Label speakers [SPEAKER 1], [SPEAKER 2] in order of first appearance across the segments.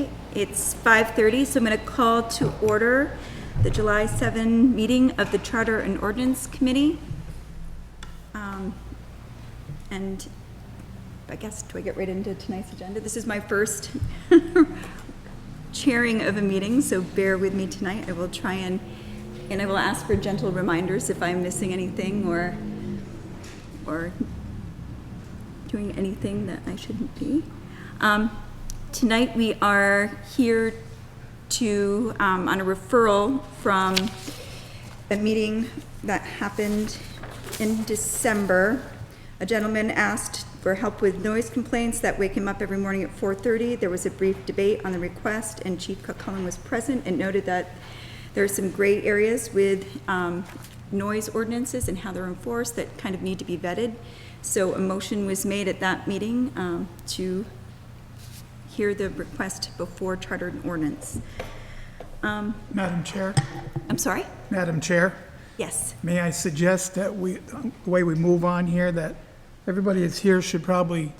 [SPEAKER 1] Okay, it's 5:30, so I'm going to call to order the July 7 meeting of the Charter and Ordinance Committee. And I guess, do I get right into tonight's agenda? This is my first chairing of a meeting, so bear with me tonight. I will try and I will ask for gentle reminders if I'm missing anything or doing anything that I shouldn't be. Tonight we are here to, on a referral from a meeting that happened in December. A gentleman asked for help with noise complaints that wake him up every morning at 4:30. There was a brief debate on the request, and Chief Cullen was present and noted that there are some gray areas with noise ordinances and how they're enforced that kind of need to be vetted. So a motion was made at that meeting to hear the request before Charter and Ordinance.
[SPEAKER 2] Madam Chair?
[SPEAKER 1] I'm sorry?
[SPEAKER 2] Madam Chair,
[SPEAKER 1] Yes.
[SPEAKER 2] may I suggest that the way we move on here, that everybody that's here should probably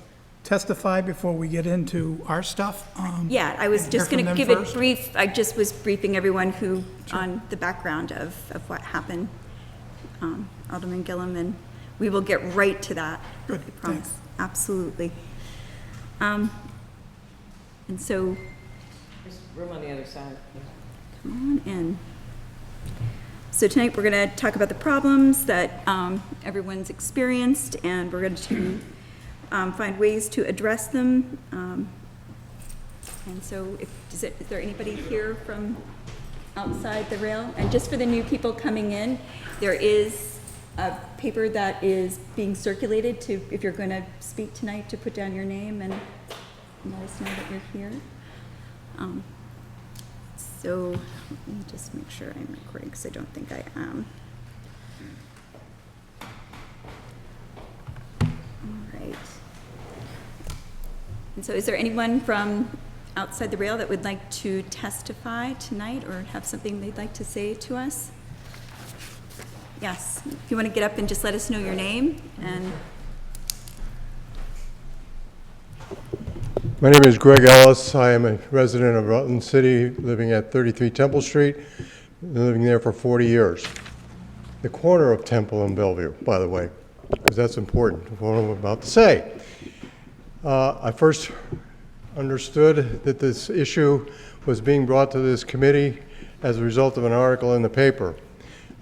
[SPEAKER 2] testify before we get into our stuff?
[SPEAKER 1] Yeah, I was
[SPEAKER 2] and
[SPEAKER 1] just
[SPEAKER 2] hear
[SPEAKER 1] going to
[SPEAKER 2] from
[SPEAKER 1] give
[SPEAKER 2] them
[SPEAKER 1] it
[SPEAKER 2] first?
[SPEAKER 1] brief. I just was briefing everyone on the background of what happened, Alderman Gillum, and we will get right to that.
[SPEAKER 2] Good,
[SPEAKER 1] I promise.
[SPEAKER 2] thanks.
[SPEAKER 1] Absolutely. And so,
[SPEAKER 3] There's room on the other side.
[SPEAKER 1] come on in. So tonight we're going to talk about the problems that everyone's experienced, and we're going to find ways to address them. And so, is there anybody here from outside the rail? And just for the new people coming in, there is a paper that is being circulated to, if you're going to speak tonight, to put down your name and let us know that you're here. So let me just make sure I'm recording, because I don't think I am. All right. And so is there anyone from outside the rail that would like to testify tonight or have something they'd like to say to us? Yes, if you want to get up and just let us know your name and...
[SPEAKER 4] My name is Greg Ellis. I am a resident of Rutland City, living at 33 Temple Street, living there for 40 years. The corner of Temple and Bellevue, by the way, because that's important for what I'm about to say. I first understood that this issue was being brought to this committee as a result of an article in the paper.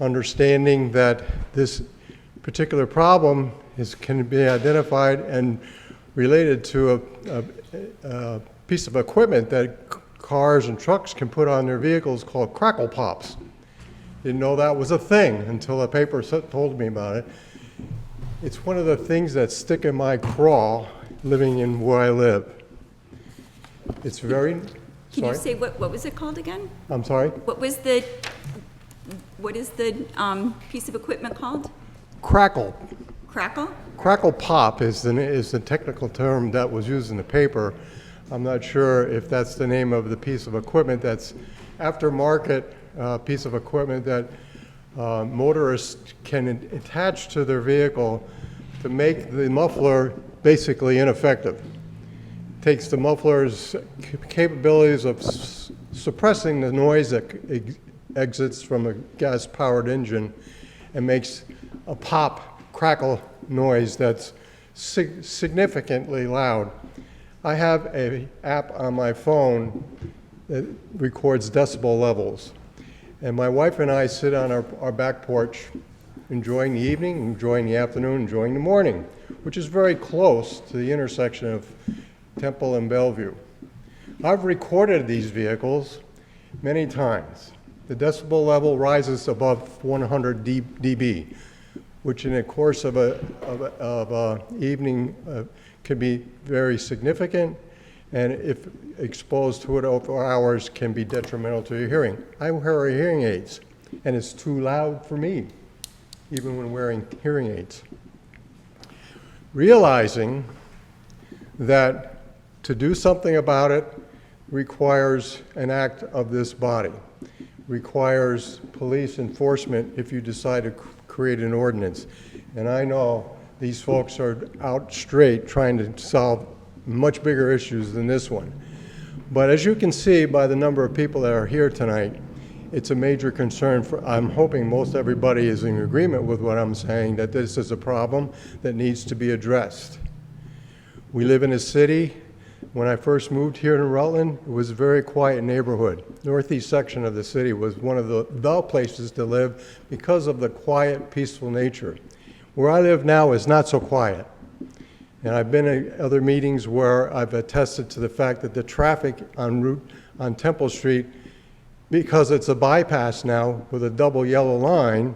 [SPEAKER 4] Understanding that this particular problem can be identified and related to a piece of equipment that cars and trucks can put on their vehicles called crackle pops. Didn't know that was a thing until a paper told me about it. It's one of the things that stick in my craw living in where I live. It's very,
[SPEAKER 1] Can you say what was it called again?
[SPEAKER 4] I'm sorry?
[SPEAKER 1] What is the piece of equipment called?
[SPEAKER 4] Crackle.
[SPEAKER 1] Crackle?
[SPEAKER 4] Crackle pop is the technical term that was used in the paper. I'm not sure if that's the name of the piece of equipment. That's aftermarket piece of equipment that motorists can attach to their vehicle to make the muffler basically ineffective. It takes the muffler's capabilities of suppressing the noise that exits from a gas-powered engine and makes a pop, crackle noise that's significantly loud. I have an app on my phone that records decibel levels. And my wife and I sit on our back porch enjoying the evening, enjoying the afternoon, enjoying the morning, which is very close to the intersection of Temple and Bellevue. I've recorded these vehicles many times. The decibel level rises above 100 dB, which in the course of a evening can be very significant, and if exposed to it over hours can be detrimental to your hearing. I wear hearing aids, and it's too loud for me, even when wearing hearing aids. Realizing that to do something about it requires an act of this body, requires police enforcement if you decide to create an ordinance. And I know these folks are out straight trying to solve much bigger issues than this one. But as you can see by the number of people that are here tonight, it's a major concern for, I'm hoping most everybody is in agreement with what I'm saying, that this is a problem that needs to be addressed. We live in a city. When I first moved here in Rutland, it was a very quiet neighborhood. Northeast section of the city was one of the places to live because of the quiet, peaceful nature. Where I live now is not so quiet. And I've been at other meetings where I've attested to the fact that the traffic on Temple Street, because it's a bypass now with a double yellow line,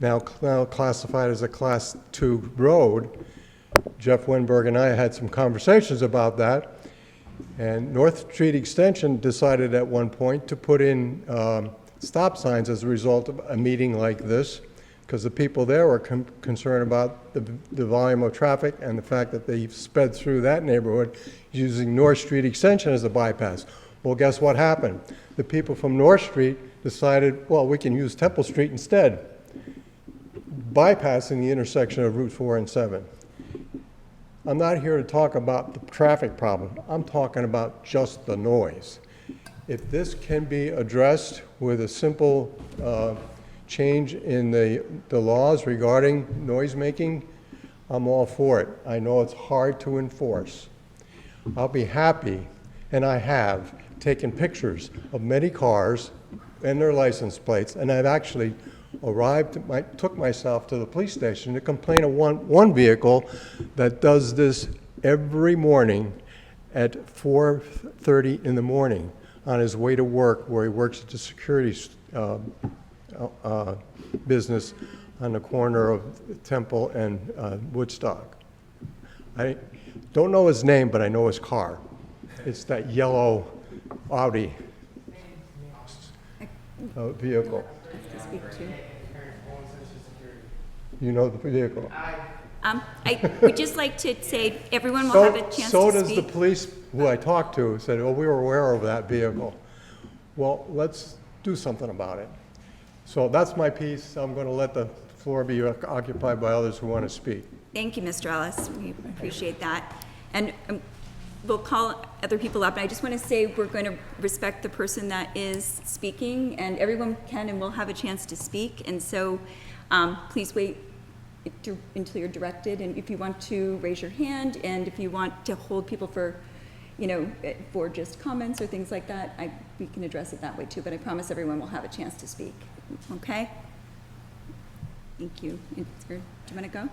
[SPEAKER 4] now classified as a Class 2 road. Jeff Winberg and I had some conversations about that. And North Street Extension decided at one point to put in stop signs as a result of a meeting like this, because the people there were concerned about the volume of traffic and the fact that they sped through that neighborhood using North Street Extension as a bypass. Well, guess what happened? The people from North Street decided, well, we can use Temple Street instead, bypassing the intersection of Route 4 and 7. I'm not here to talk about the traffic problem. I'm talking about just the noise. If this can be addressed with a simple change in the laws regarding noise making, I'm all for it. I know it's hard to enforce. I'll be happy, and I have taken pictures of many cars and their license plates, and I've actually took myself to the police station to complain of one vehicle that does this every morning at 4:30 in the morning on his way to work, where he works at the security business on the corner of Temple and Woodstock. I don't know his name, but I know his car. It's that yellow Audi vehicle.
[SPEAKER 1] To speak to.
[SPEAKER 4] You know the vehicle.
[SPEAKER 1] I would just like to say everyone will
[SPEAKER 4] So,
[SPEAKER 1] have a chance
[SPEAKER 4] so
[SPEAKER 1] to
[SPEAKER 4] does
[SPEAKER 1] speak.
[SPEAKER 4] the police who I talked to said, oh, we were aware of that vehicle. Well, let's do something about it. So that's my piece. I'm going to let the floor be occupied by others who want to speak.
[SPEAKER 1] Thank you, Mr. Ellis. We appreciate that. And we'll call other people up. And I just want to say we're going to respect the person that is speaking, and everyone can and will have a chance to speak. And so please wait until you're directed. And if you want to raise your hand, and if you want to hold people for, for just comments or things like that, we can address it that way too. But I promise everyone will have a chance to speak. Okay? Thank you. Do you want to go?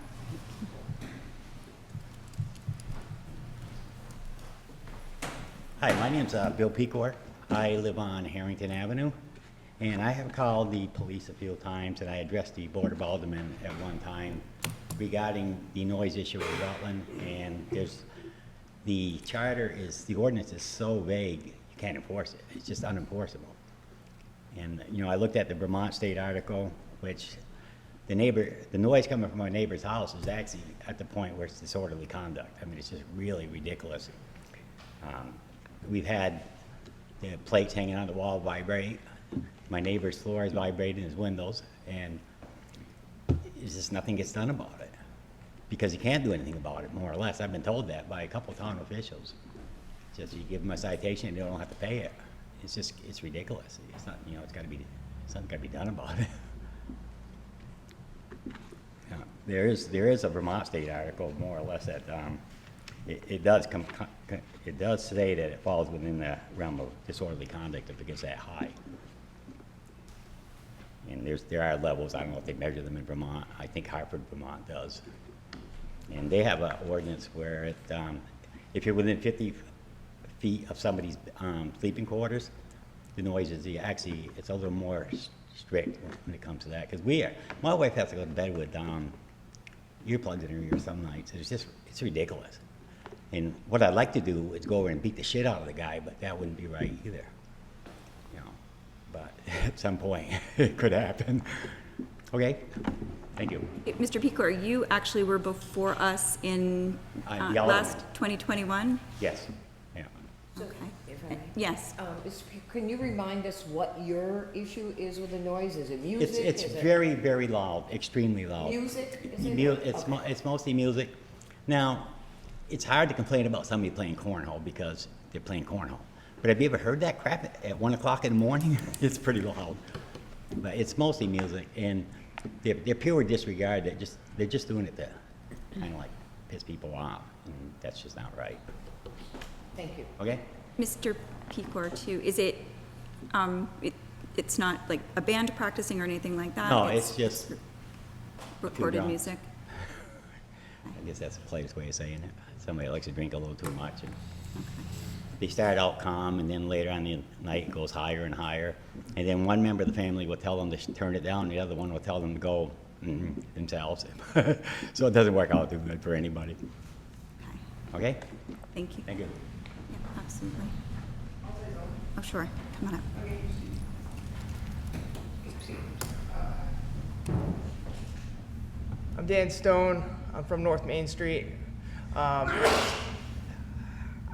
[SPEAKER 5] Hi, my name's Bill Pecor. I live on Harrington Avenue, and I have called the police a few times, and I addressed the Board of Aldermen at one time regarding the noise issue in Rutland, and the ordinance is so vague, you can't enforce it. It's just unenforceable. And, I looked at the Vermont State article, which the noise coming from our neighbor's house is actually at the point where it's disorderly conduct. I mean, it's just really ridiculous. We've had the plates hanging on the wall vibrate. My neighbor's floor is vibrating, his windows, and it's just nothing gets done about it because you can't do anything about it, more or less. I've been told that by a couple of town officials. Just you give them a citation and you don't have to pay it. It's ridiculous. It's not, something got to be done about it. There is a Vermont State article, more or less, that it does say that it falls within the realm of disorderly conduct if it gets that high. And there are levels. I don't know if they measure them in Vermont. I think Hartford, Vermont does. And they have an ordinance where if you're within 50 feet of somebody's sleeping quarters, the noise is it's a little more strict when it comes to that. Because my wife has to go to bed with earplugs in her ears some nights. It's ridiculous. And what I'd like to do is go over and beat the shit out of the guy, but that wouldn't be right either. But at some point, it could happen. Okay, thank you.
[SPEAKER 1] Mr. Pecor, you actually were before us in last 2021?
[SPEAKER 5] Yes, yeah.
[SPEAKER 3] So,
[SPEAKER 1] Okay.
[SPEAKER 3] if I may.
[SPEAKER 1] Yes.
[SPEAKER 3] Can you remind us what your issue is with the noise? Is it music?
[SPEAKER 5] It's
[SPEAKER 3] Is it
[SPEAKER 5] very, very loud, extremely loud.
[SPEAKER 3] Music? Is it? Okay.
[SPEAKER 5] It's mostly music. Now, it's hard to complain about somebody playing cornhole because they're playing cornhole. But have you ever heard that crap at 1 o'clock in the morning? It's pretty loud. But it's mostly music, and they're pure disregard. They're just doing it to kind of like piss people off, and that's just not right.
[SPEAKER 3] Thank you.
[SPEAKER 5] Okay?
[SPEAKER 1] Mr. Pecor, too, is it, it's not like a band practicing or anything like that?
[SPEAKER 5] No, it's just
[SPEAKER 1] recorded
[SPEAKER 5] drunk.
[SPEAKER 1] music?
[SPEAKER 5] I guess that's the politest way of saying it. Somebody likes to drink a little too much. And they start out calm, and then later on in the night it goes higher and higher. And then one member of the family will tell them to turn it down, and the other one will tell them to go themselves. So it doesn't work out too good for anybody.
[SPEAKER 1] Okay,
[SPEAKER 5] Okay?
[SPEAKER 1] thank you.
[SPEAKER 5] Thank you.
[SPEAKER 1] Yeah, absolutely. Oh, sure, come on up.
[SPEAKER 6] I'm Dan Stone. I'm from North Main Street.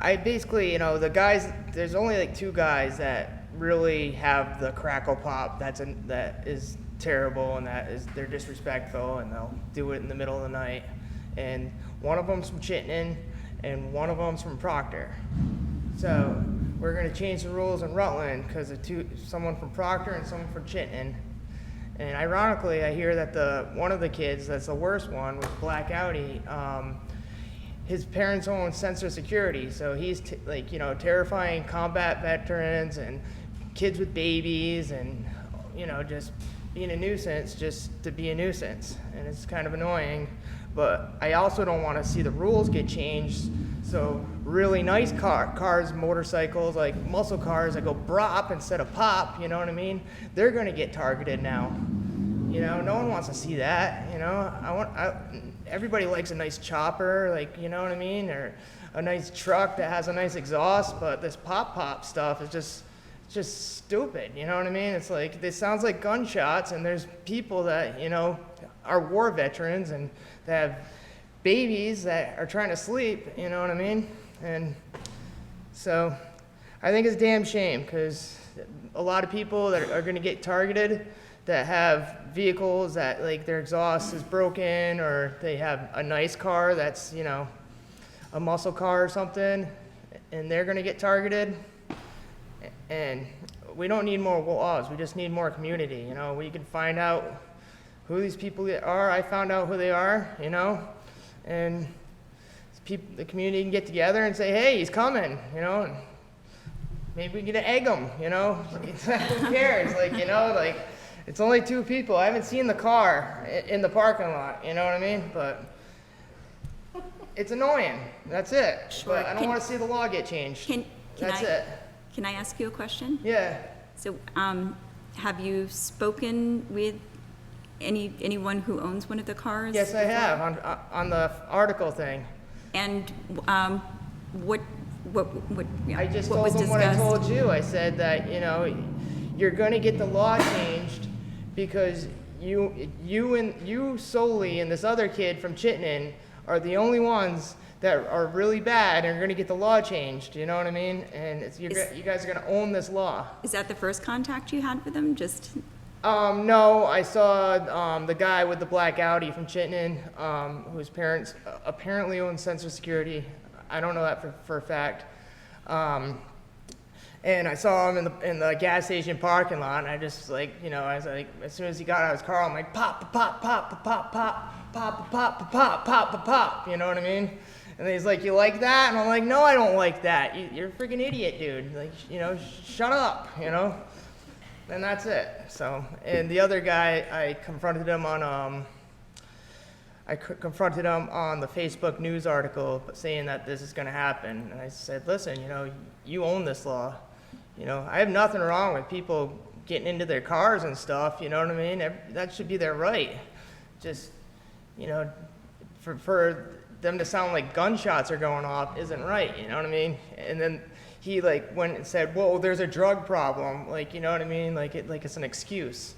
[SPEAKER 6] I basically, the guys, there's only like 2 guys that really have the crackle pop that is terrible, and they're disrespectful, and they'll do it in the middle of the night. And one of them's from Chittenden, and one of them's from Proctor. So we're gonna change the rules in Rutland because of someone from Proctor and someone from Chittenden. And ironically, I hear that one of the kids that's the worst one with Black Audi, his parents own Sensor Security, so he's terrifying combat veterans and kids with babies, and just being a nuisance just to be a nuisance, and it's kind of annoying. But I also don't want to see the rules get changed. So really nice cars, motorcycles, like muscle cars that go brop instead of pop, you know what I mean? They're gonna get targeted now. No one wants to see that, everybody likes a nice chopper, you know what I mean? Or a nice truck that has a nice exhaust, but this pop stuff is just stupid, you know what I mean? It's like, this sounds like gunshots, and there's people that, are war veterans and that have babies that are trying to sleep, you know what I mean? And so I think it's a damn shame, because a lot of people that are gonna get targeted that have vehicles that their exhaust is broken, or they have a nice car that's, a muscle car or something, and they're gonna get targeted. And we don't need more laws, we just need more community, we can find out who these people are. I found out who they are, and the community can get together and say, hey, he's coming, and maybe we can egg him, who cares, it's only 2 people. I haven't seen the car in the parking lot, you know what I mean? But it's annoying, that's it.
[SPEAKER 1] Sure.
[SPEAKER 6] But I don't want to see the law get changed. That's it.
[SPEAKER 1] Can I ask you a question?
[SPEAKER 6] Yeah.
[SPEAKER 1] So, have you spoken with anyone who owns one of the cars?
[SPEAKER 6] Yes, I
[SPEAKER 1] before?
[SPEAKER 6] have, on the article thing.
[SPEAKER 1] And what
[SPEAKER 6] I just
[SPEAKER 1] what
[SPEAKER 6] told
[SPEAKER 1] was
[SPEAKER 6] them what I
[SPEAKER 1] discussed?
[SPEAKER 6] told you. I said that, you're going to get the law changed because you solely and this other kid from Chittenden are the only ones that are really bad and are going to get the law changed, you know what I mean? And you guys are going to own this law.
[SPEAKER 1] Is that the first contact you had with them? Just
[SPEAKER 6] No, I saw the guy with the black Audi from Chittenden, whose parents apparently own Sensor Security. I don't know that for a fact. And I saw him in the gas station parking lot, and I just I was like, as soon as he got out of his car, I'm like, pop, pop, pop, pop, pop, pop, pop, pop, pop, pop, pop, you know what I mean? And he's like, you like that? And I'm like, no, I don't like that. You're a freaking idiot, dude. Shut up, And that's it. So, and the other guy, I confronted him on the Facebook news article saying that this is going to happen. And I said, listen, you own this law. I have nothing wrong with people getting into their cars and stuff, you know what I mean? That should be their right. Just, for them to sound like gunshots are going off isn't right, you know what I mean? And then he went and said, well, there's a drug problem, you know what I mean? It's an excuse.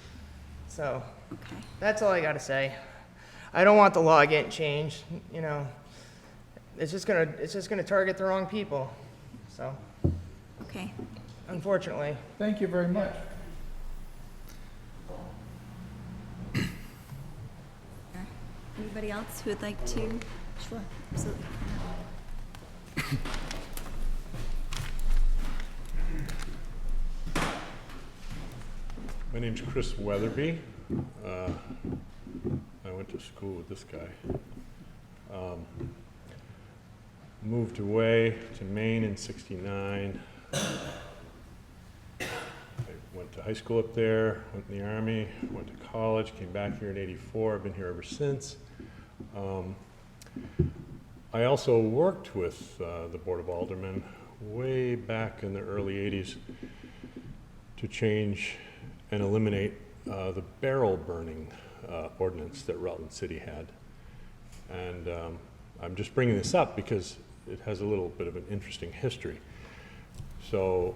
[SPEAKER 6] So,
[SPEAKER 1] okay.
[SPEAKER 6] That's all I gotta say. I don't want the law getting changed, It's just gonna target the wrong people, so,
[SPEAKER 1] Okay.
[SPEAKER 6] unfortunately.
[SPEAKER 2] Thank you very much.
[SPEAKER 1] Anybody else who would like to? Sure. Absolutely.
[SPEAKER 7] My name's Chris Weatherby. I went to school with this guy. Moved away to Maine in '69. I went to high school up there, went in the Army, went to college, came back here in '84. I've been here ever since. I also worked with the Board of Aldermen way back in the early '80s to change and eliminate the barrel burning ordinance that Rutland City had. And I'm just bringing this up because it has a little bit of an interesting history. So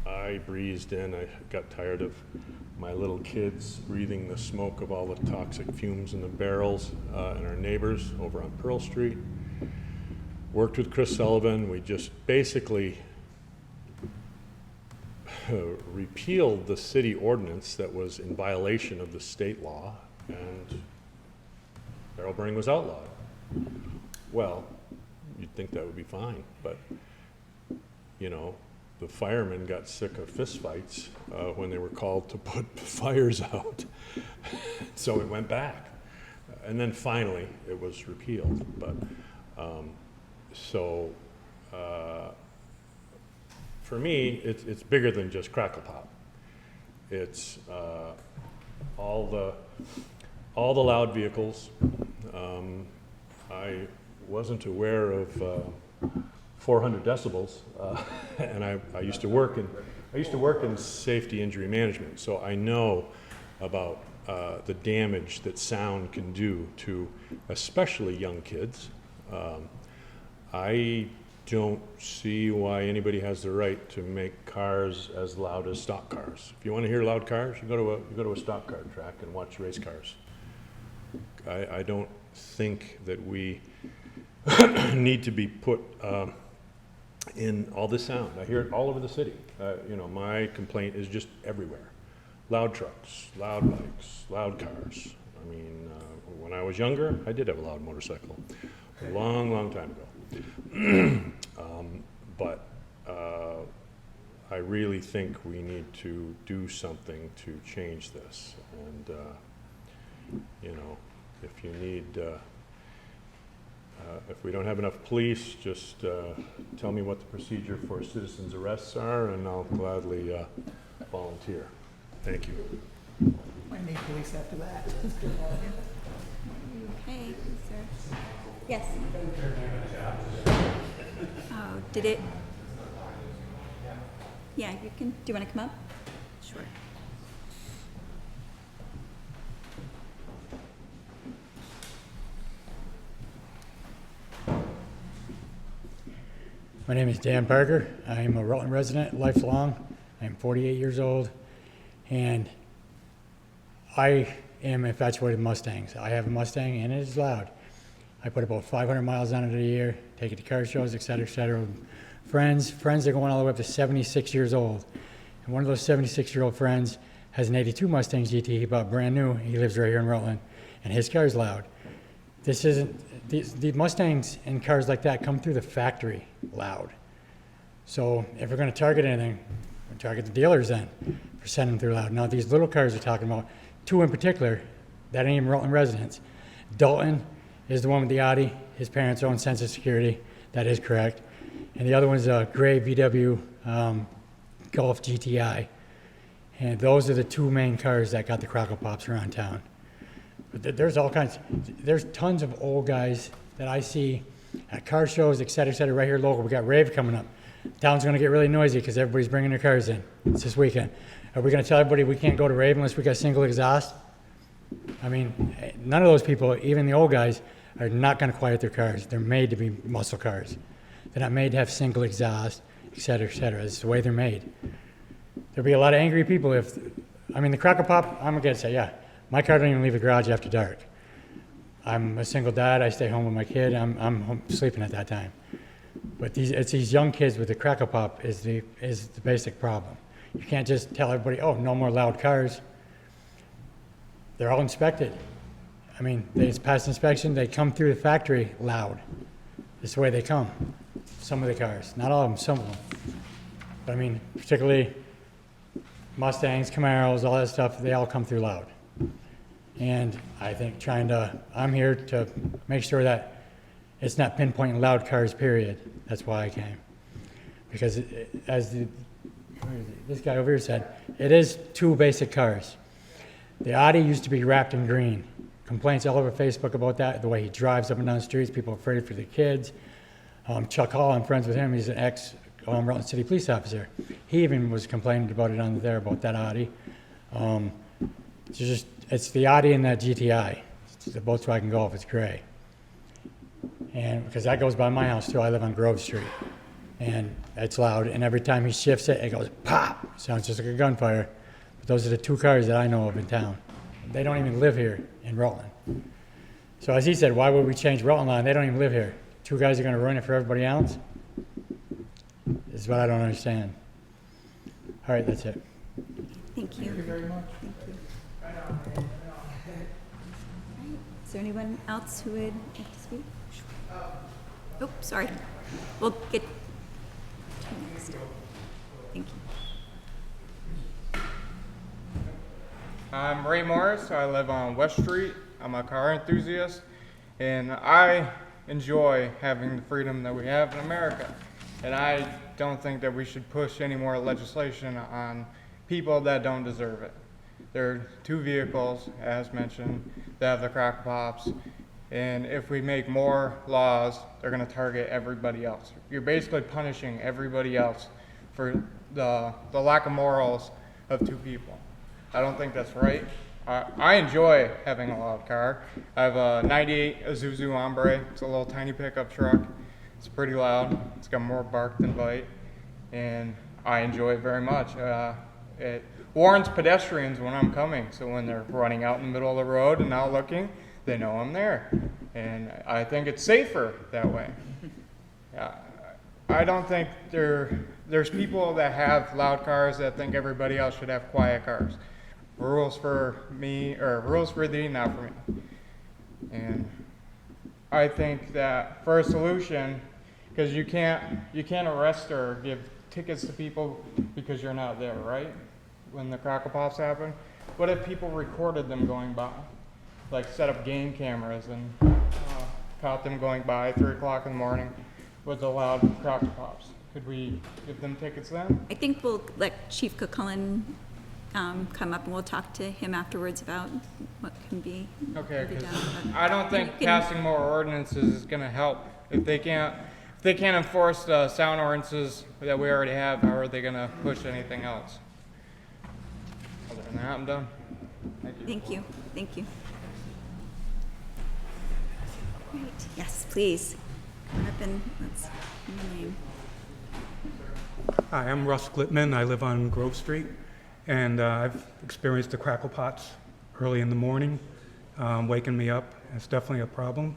[SPEAKER 7] I breezed in. I got tired of my little kids breathing the smoke of all the toxic fumes in the barrels, and our neighbors over on Pearl Street. Worked with Chris Sullivan. We just basically repealed the city ordinance that was in violation of the state law, and barrel burning was outlawed. Well, you'd think that would be fine, but you know, the firemen got sick of fistfights when they were called to put fires out. So it went back. And then finally it was repealed. But for me, it's bigger than just Crackle Pop. It's all the loud vehicles. I wasn't aware of 400 decibels, and I used to work in safety injury management, so I know about the damage that sound can do to especially young kids. I don't see why anybody has the right to make cars as loud as stock cars. If you want to hear loud cars, you go to a stock car track and watch race cars. I don't think that we need to be put in all this sound. I hear it all over the city. You know, my complaint is just everywhere. Loud trucks, loud bikes, loud cars. I mean, when I was younger, I did have a loud motorcycle, a long, long time ago. But I really think we need to do something to change this. And, you know, if you need, if we don't have enough police, just tell me what the procedure for citizens' arrests are, and I'll gladly volunteer. Thank you.
[SPEAKER 2] I need police after that.
[SPEAKER 1] Okay, sir. Yes. Oh, did it? Yeah, you can. Do you want to come up? Sure.
[SPEAKER 8] My name is Dan Parker. I'm a Rutland resident, lifelong. I'm 48 years old, and I am infatuated with Mustangs. I have a Mustang, and it is loud. I put about 500 miles on it a year, take it to car shows, et cetera, friends are going all the way up to 76 years old. And one of those 76-year-old friends has an 82 Mustang GT he bought brand new. He lives right here in Rutland, and his car is loud. This isn't, the Mustangs and cars like that come through the factory loud. So if we're going to target anything, we'll target the dealers then for sending them through loud. Now these little cars we're talking about, two in particular, that ain't even Rutland residents. Dalton is the one with the Audi. His parents own Census Security. That is correct. And the other one's a gray VW Golf GTI. And those are the two main cars that got the Crackle Pops around town. But there's all kinds. There's tons of old guys that I see at car shows, et cetera, right here local. We got Rave coming up. Town's going to get really noisy because everybody's bringing their cars in. It's this weekend. Are we going to tell everybody we can't go to Rave unless we got single exhaust? I mean, none of those people, even the old guys, are not going to quiet their cars. They're made to be muscle cars. They're not made to have single exhaust, et cetera, et cetera. It's the way they're made. There'll be a lot of angry people if, I mean, the Crackle Pop, I'm going to say, yeah, my car don't even leave the garage after dark. I'm a single dad. I stay home with my kid. I'm home sleeping at that time. But it's these young kids with the Crackle Pop is the basic problem. You can't just tell everybody, oh, no more loud cars. They're all inspected. I mean, it's past inspection. They come through the factory loud. It's the way they come. Some of the cars, not all of them, some of them. But I mean, particularly Mustangs, Camaros, all that stuff, they all come through loud. And I think I'm here to make sure that it's not pinpointing loud cars, period. That's why I came. Because this guy over here said, it is two basic cars. The Audi used to be wrapped in green. Complaints all over Facebook about that, the way he drives up and down the streets, people are afraid for their kids. Chuck Hall, I'm friends with him, he's an ex-Rutland City police officer. He even was complaining about it on there, about that Audi. It's the Audi and that GTI. It's the Volkswagen Golf, it's gray. And because that goes by my house too, I live on Grove Street. And it's loud, and every time he shifts it, it goes pop. Sounds just like a gunfire. But those are the two cars that I know of in town. They don't even live here in Rutland. So as he said, why would we change Rutland line? They don't even live here. Two guys are gonna ruin it for everybody else? This is what I don't understand. All right, that's it.
[SPEAKER 1] Thank you.
[SPEAKER 2] Thank you very much.
[SPEAKER 1] Thank you. Right. Is there anyone else who would like to speak? Oh, sorry. We'll get to you next. Thank you.
[SPEAKER 9] I'm Ray Morris. I live on West Street. I'm a car enthusiast, and I enjoy having the freedom that we have in America. And I don't think that we should push any more legislation on people that don't deserve it. There are two vehicles, as mentioned, that have the crackle pops, and if we make more laws, they're going to target everybody else. You're basically punishing everybody else for the lack of morals of two people. I don't think that's right. I enjoy having a loud car. I have a 98 Isuzu Hombre. It's a little tiny pickup truck. It's pretty loud. It's got more bark than bite, and I enjoy it very much. It warns pedestrians when I'm coming, so when they're running out in the middle of the road and not looking, they know I'm there. And I think it's safer that way. I don't think there's people that have loud cars that think everybody else should have quiet cars. Rules for me, or rules for thee, not for me. And I think that for a solution, because you can't arrest or give tickets to people because you're not there, right? When the crackle pops happen. What if people recorded them going by? Like set up game cameras and caught them going by 3 o'clock in the morning with the loud crackle pops. Could we give them tickets then?
[SPEAKER 1] I think we'll let Chief Coquelin come up and we'll talk to him afterwards about what can be
[SPEAKER 9] Okay,
[SPEAKER 1] be
[SPEAKER 9] because
[SPEAKER 1] done.
[SPEAKER 9] I don't think passing more ordinances is going to help. If they can't enforce the sound ordinances that we already have, how are they going to push anything else? Other than that, I'm done. Thank you.
[SPEAKER 1] Thank you. Thank you. Great. Yes, please. Come up and let's give your name.
[SPEAKER 10] Hi, I'm Russ Glitman. I live on Grove Street, and I've experienced the crackle pots early in the morning, waking me up. It's definitely a problem.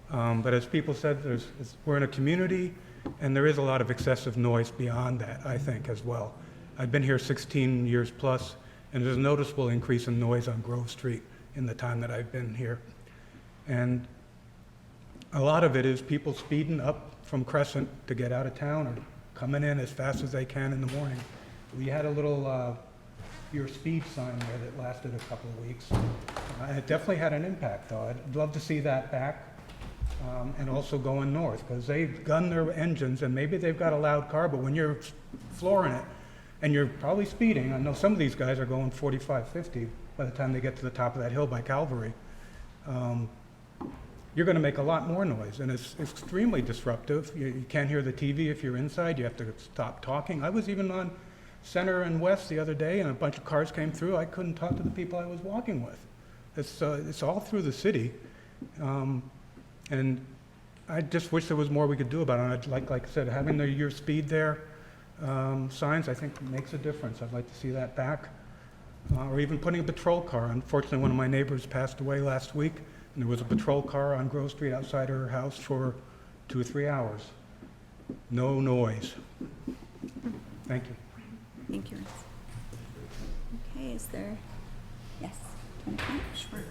[SPEAKER 10] But as people said, we're in a community, and there is a lot of excessive noise beyond that, I think, as well. I've been here 16 years plus, and there's a noticeable increase in noise on Grove Street in the time that I've been here. And a lot of it is people speeding up from Crescent to get out of town or coming in as fast as they can in the morning. We had a little your speed sign there that lasted a couple of weeks. It definitely had an impact, though. I'd love to see that back, and also going north, because they've gunned their engines, and maybe they've got a loud car, but when you're flooring it, and you're probably speeding, I know some of these guys are going 45, 50 by the time they get to the top of that hill by Calvary, you're going to make a lot more noise, and it's extremely disruptive. You can't hear the TV if you're inside. You have to stop talking. I was even on Center and West the other day, and a bunch of cars came through. I couldn't talk to the people I was walking with. It's all through the city, and I just wish there was more we could do about it. Like I said, having your speed there signs, I think, makes a difference. I'd like to see that back, or even putting a patrol car. Unfortunately, one of my neighbors passed away last week, and there was a patrol car on Grove Street outside her house for 2 or 3 hours. No noise. Thank you.
[SPEAKER 1] Thank you, Russ. Okay, is there, yes, do you want to come? Sure.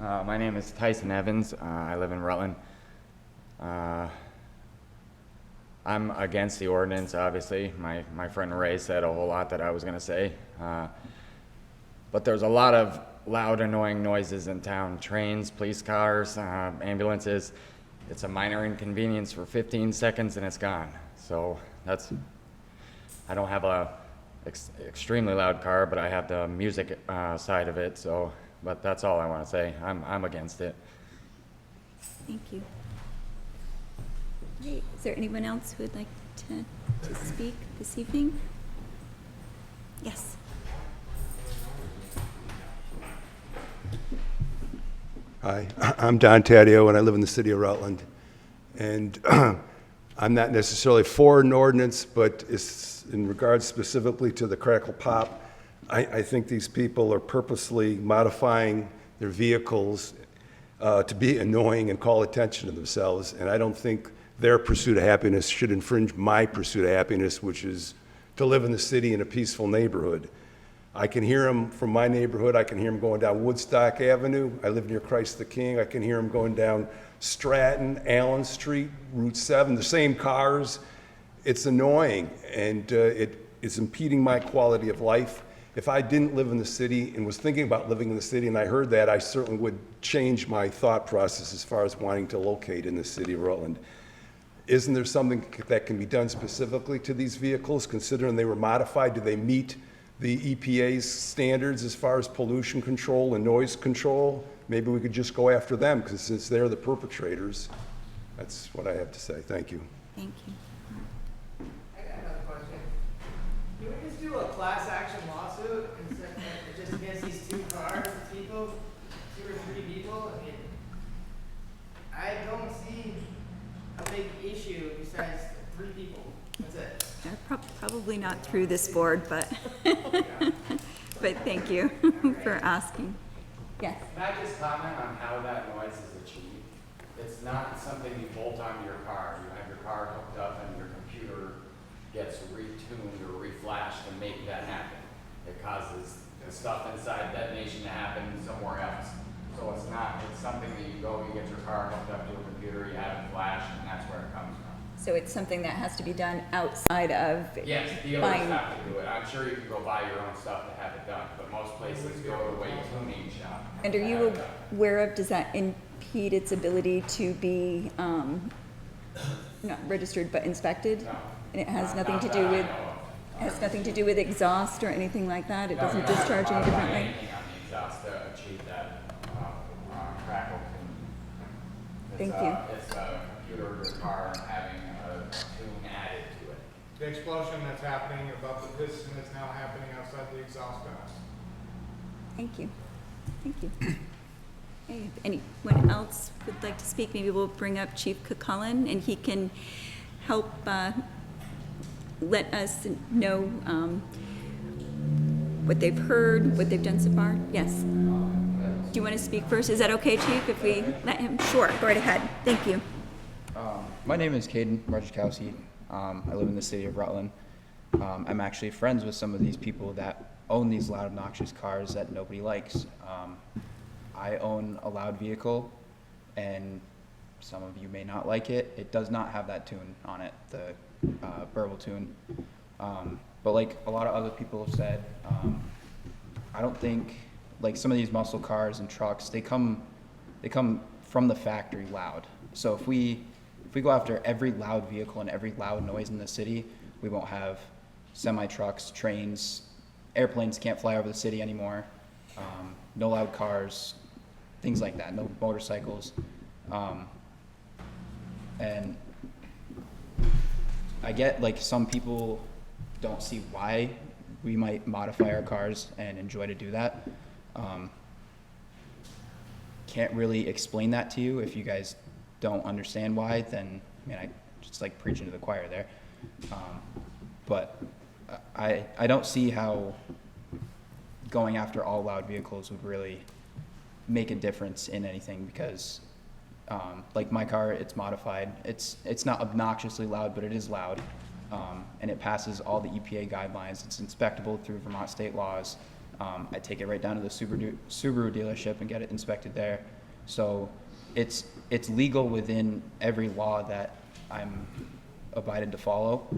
[SPEAKER 11] My name is Tyson Evans. I live in Rutland. I'm against the ordinance, obviously. My friend Ray said a whole lot that I was going to say. But there's a lot of loud, annoying noises in town. Trains, police cars, ambulances. It's a minor inconvenience for 15 seconds and it's gone. So I don't have a extremely loud car, but I have the music side of it. But that's all I want to say. I'm against it.
[SPEAKER 1] Thank you. Great. Is there anyone else who would like to speak this evening? Yes.
[SPEAKER 12] Hi, I'm Don Taddeo, and I live in the city of Rutland. And I'm not necessarily for an ordinance, but it's in regards specifically to the crackle pop. I think these people are purposely modifying their vehicles to be annoying and call attention to themselves, and I don't think their pursuit of happiness should infringe my pursuit of happiness, which is to live in the city in a peaceful neighborhood. I can hear them from my neighborhood. I can hear them going down Woodstock Avenue. I live near Christ the King. I can hear them going down Stratton, Allen Street, Route 7, the same cars. It's annoying, and it's impeding my quality of life. If I didn't live in the city and was thinking about living in the city and I heard that, I certainly would change my thought process as far as wanting to locate in the city of Rutland. Isn't there something that can be done specifically to these vehicles, considering they were modified? Do they meet the EPA's standards as far as pollution control and noise control? Maybe we could just go after them, because since they're the perpetrators. That's what I have to say. Thank you.
[SPEAKER 1] Thank you.
[SPEAKER 6] I got another question. Can we just do a class action lawsuit just against these two people, 2 or 3 people? I mean, I don't see a big issue besides 3 people. That's it.
[SPEAKER 1] Probably not through this board, but but thank you for asking. Yes.
[SPEAKER 11] Can I just comment on how that noise is achieved? It's not something you bolt onto your car. You have your car hooked up and your computer gets retuned or reflashed to make that happen. It causes the stuff inside detonation to happen somewhere else. So it's something that you get your car hooked up to a computer, you have it flash, and that's where it comes from.
[SPEAKER 1] So it's something that has to be done outside of
[SPEAKER 11] Yes, dealers
[SPEAKER 1] buying.
[SPEAKER 11] have to do it. I'm sure you can go buy your own stuff to have it done, but most places go to a tuning shop.
[SPEAKER 1] And are
[SPEAKER 11] to
[SPEAKER 1] you
[SPEAKER 11] have it done.
[SPEAKER 1] aware of, does that impede its ability to be not registered but inspected?
[SPEAKER 11] No.
[SPEAKER 1] And it has nothing
[SPEAKER 11] Not
[SPEAKER 1] to
[SPEAKER 11] that
[SPEAKER 1] do
[SPEAKER 11] I
[SPEAKER 1] with,
[SPEAKER 11] know of.
[SPEAKER 1] has nothing to do with exhaust or anything like that? It
[SPEAKER 11] No,
[SPEAKER 1] doesn't
[SPEAKER 11] you're not
[SPEAKER 1] discharge any
[SPEAKER 11] allowed to buy
[SPEAKER 1] differently?
[SPEAKER 11] anything on the exhaust to achieve that crackle tune.
[SPEAKER 1] Thank you.
[SPEAKER 11] It's a computer in your car and having a tune added to it.
[SPEAKER 9] The explosion that's happening above the piston is now happening outside the exhaust gas.
[SPEAKER 1] Thank you. Thank you. Okay, if anyone else would like to speak, maybe we'll bring up Chief Cucullin and he can help let us know what they've heard, what they've done so far. Yes. Do you want to speak first? Is that okay, Chief, if we let him? Sure, go right ahead. Thank you.
[SPEAKER 13] My name is Caden Marchikowski. I live in the city of Rutland. I'm actually friends with some of these people that own these loud, obnoxious cars that nobody likes. I own a loud vehicle, and some of you may not like it. It does not have that tune on it, the burble tune. But like a lot of other people have said, I don't think, like some of these muscle cars and trucks, they come from the factory loud. So if we go after every loud vehicle and every loud noise in the city, we won't have semi-trucks, trains, airplanes can't fly over the city anymore, no loud cars, things like that, no motorcycles. And I get like some people don't see why we might modify our cars and enjoy to do that. Can't really explain that to you. If you guys don't understand why, then I mean, I just like preaching to the choir there. But I don't see how going after all loud vehicles would really make a difference in anything, because like my car, it's modified. It's not obnoxiously loud, but it is loud. And it passes all the EPA guidelines. It's inspectable through Vermont state laws. I take it right down to the Subaru dealership and get it inspected there. So it's legal within every law that I'm abided to follow.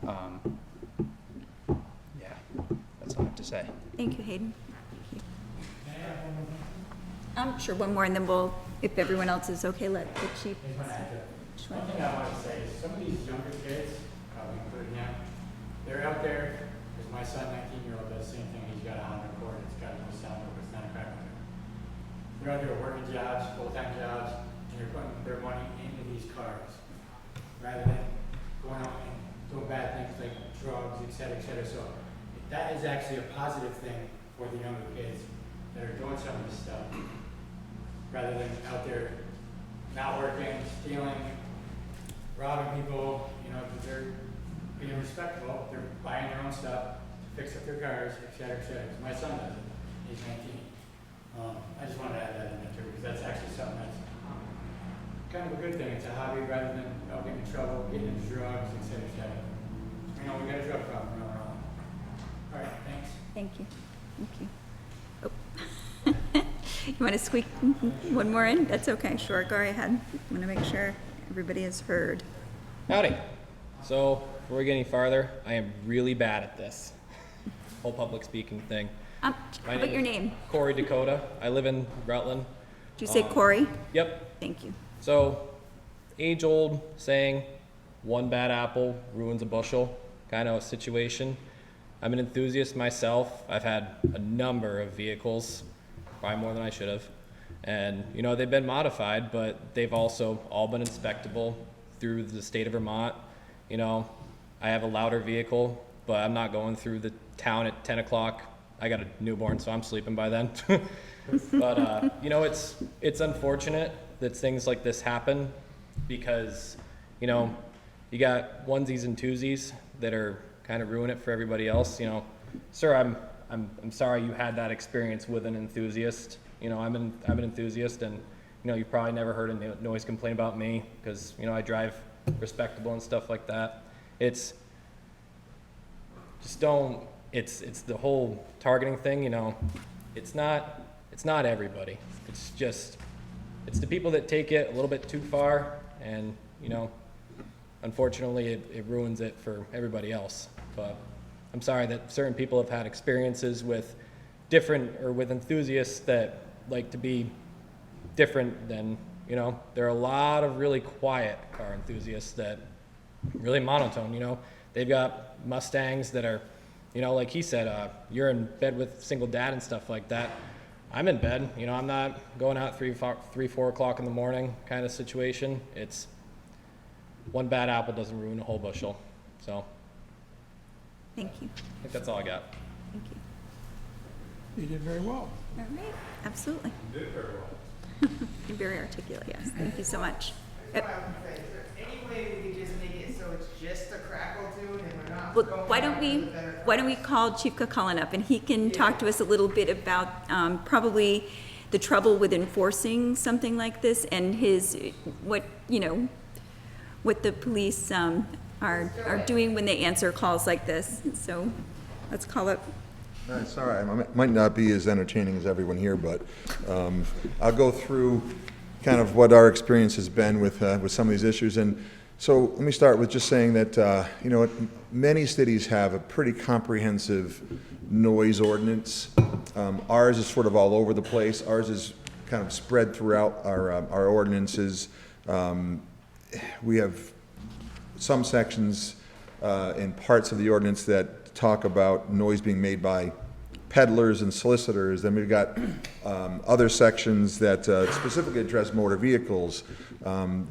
[SPEAKER 13] Yeah, that's all I have to say.
[SPEAKER 1] Thank you, Hayden. Thank you. Sure, one more, and then we'll, if everyone else is okay, let the chief.
[SPEAKER 8] One thing I want to say is some of these younger kids, including him, they're out there, because my son, 19-year-old, does the same thing. He's got a Honda Accord, it's got no sound over, it's not a crack on it. They're out there working jobs, full-time jobs, and they're putting their money into these cars, rather than going out and doing bad things like drugs, et cetera, et cetera. So that is actually a positive thing for the younger kids that are doing some of this stuff, rather than out there not working, stealing, robbing people, you know, because they're being respectful, they're buying their own stuff to fix up their cars, et cetera, et cetera. My son does it, he's 19. I just wanted to add that in there too, because that's actually something that's kind of a good thing. It's a hobby rather than getting in trouble, getting into drugs, et cetera, et cetera. You know, we got a drug problem going on. All right, thanks.
[SPEAKER 1] Thank you. Thank you. Oh. You want to squeak one more in? That's okay. Sure, go ahead. I want to make sure everybody is heard.
[SPEAKER 14] Howdy. So, before we get any farther, I am really bad at this whole public speaking thing.
[SPEAKER 1] How about your name?
[SPEAKER 14] Corey Dakota. I live in Rutland.
[SPEAKER 1] Did you say Corey?
[SPEAKER 14] Yep.
[SPEAKER 1] Thank you.
[SPEAKER 14] So, age-old saying, one bad apple ruins a bushel kind of situation. I'm an enthusiast myself. I've had a number of vehicles, probably more than I should have. And, you know, they've been modified, but they've also all been inspectable through the state of Vermont. You know, I have a louder vehicle, but I'm not going through the town at 10 o'clock. I got a newborn, so I'm sleeping by then. But, you know, it's unfortunate that things like this happen because, you know, you got onesies and twosies that are kind of ruin it for everybody else. You know, sir, I'm sorry you had that experience with an enthusiast. You know, I'm an enthusiast, and you know, you've probably never heard a noise complaint about me because, you know, I drive respectable and stuff like that. It's just don't. It's the whole targeting thing. You know, it's not everybody. It's the people that take it a little bit too far, and you know, unfortunately, it ruins it for everybody else. But I'm sorry that certain people have had experiences with with enthusiasts that like to be different than, you know, there are a lot of really quiet car enthusiasts that really monotone, you know. They've got Mustangs that are, you know, like he said, you're in bed with single dad and stuff like that. I'm in bed, you know, I'm not going out 4 o'clock in the morning kind of situation. It's one bad apple doesn't ruin a whole bushel. So
[SPEAKER 1] Thank you.
[SPEAKER 14] I think that's all I got.
[SPEAKER 1] Thank you.
[SPEAKER 2] You did very well.
[SPEAKER 1] All right. Absolutely.
[SPEAKER 7] You did very well.
[SPEAKER 1] You're very articulate. Yes. Thank you so much.
[SPEAKER 6] Is there any way we could just make it so it's just a crackle tune and we're not
[SPEAKER 1] Well,
[SPEAKER 6] going
[SPEAKER 1] why don't
[SPEAKER 6] after
[SPEAKER 1] we
[SPEAKER 6] the better
[SPEAKER 1] call Chief Cucullin up and he can talk to us a little bit about probably the trouble with enforcing something like this and what the police are doing when they answer calls like this. So let's call up.
[SPEAKER 15] Sorry, I might not be as entertaining as everyone here, but I'll go through kind of what our experience has been with some of these issues. And so let me start with just saying that, you know, many cities have a pretty comprehensive noise ordinance. Ours is sort of all over the place. Ours is kind of spread throughout our ordinances. We have some sections in parts of the ordinance that talk about noise being made by peddlers and solicitors. Then we've got other sections that specifically address motor vehicles. On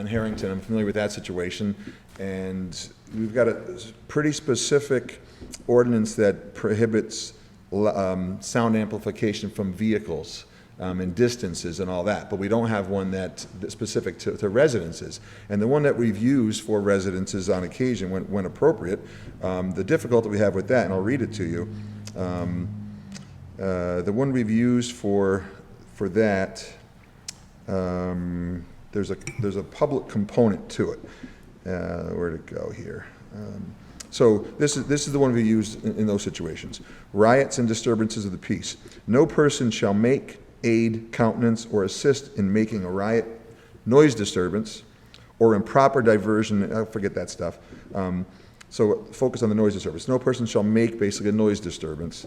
[SPEAKER 15] Harrington, I'm familiar with that situation, and we've got a pretty specific ordinance that prohibits sound amplification from vehicles. And distances and all that, but we don't have one that's specific to residences. And the one that we've used for residences on occasion, when appropriate, the difficulty we have with that, and I'll read it to you, the one we've used for that, there's a public component to it. Where'd it go here? So this is the one we use in those situations. Riots and disturbances of the peace. No person shall make, aid, countenance, or assist in making a riot, noise disturbance, or improper diversion. I'll forget that stuff. So focus on the noise disturbance. No person shall make basically a noise disturbance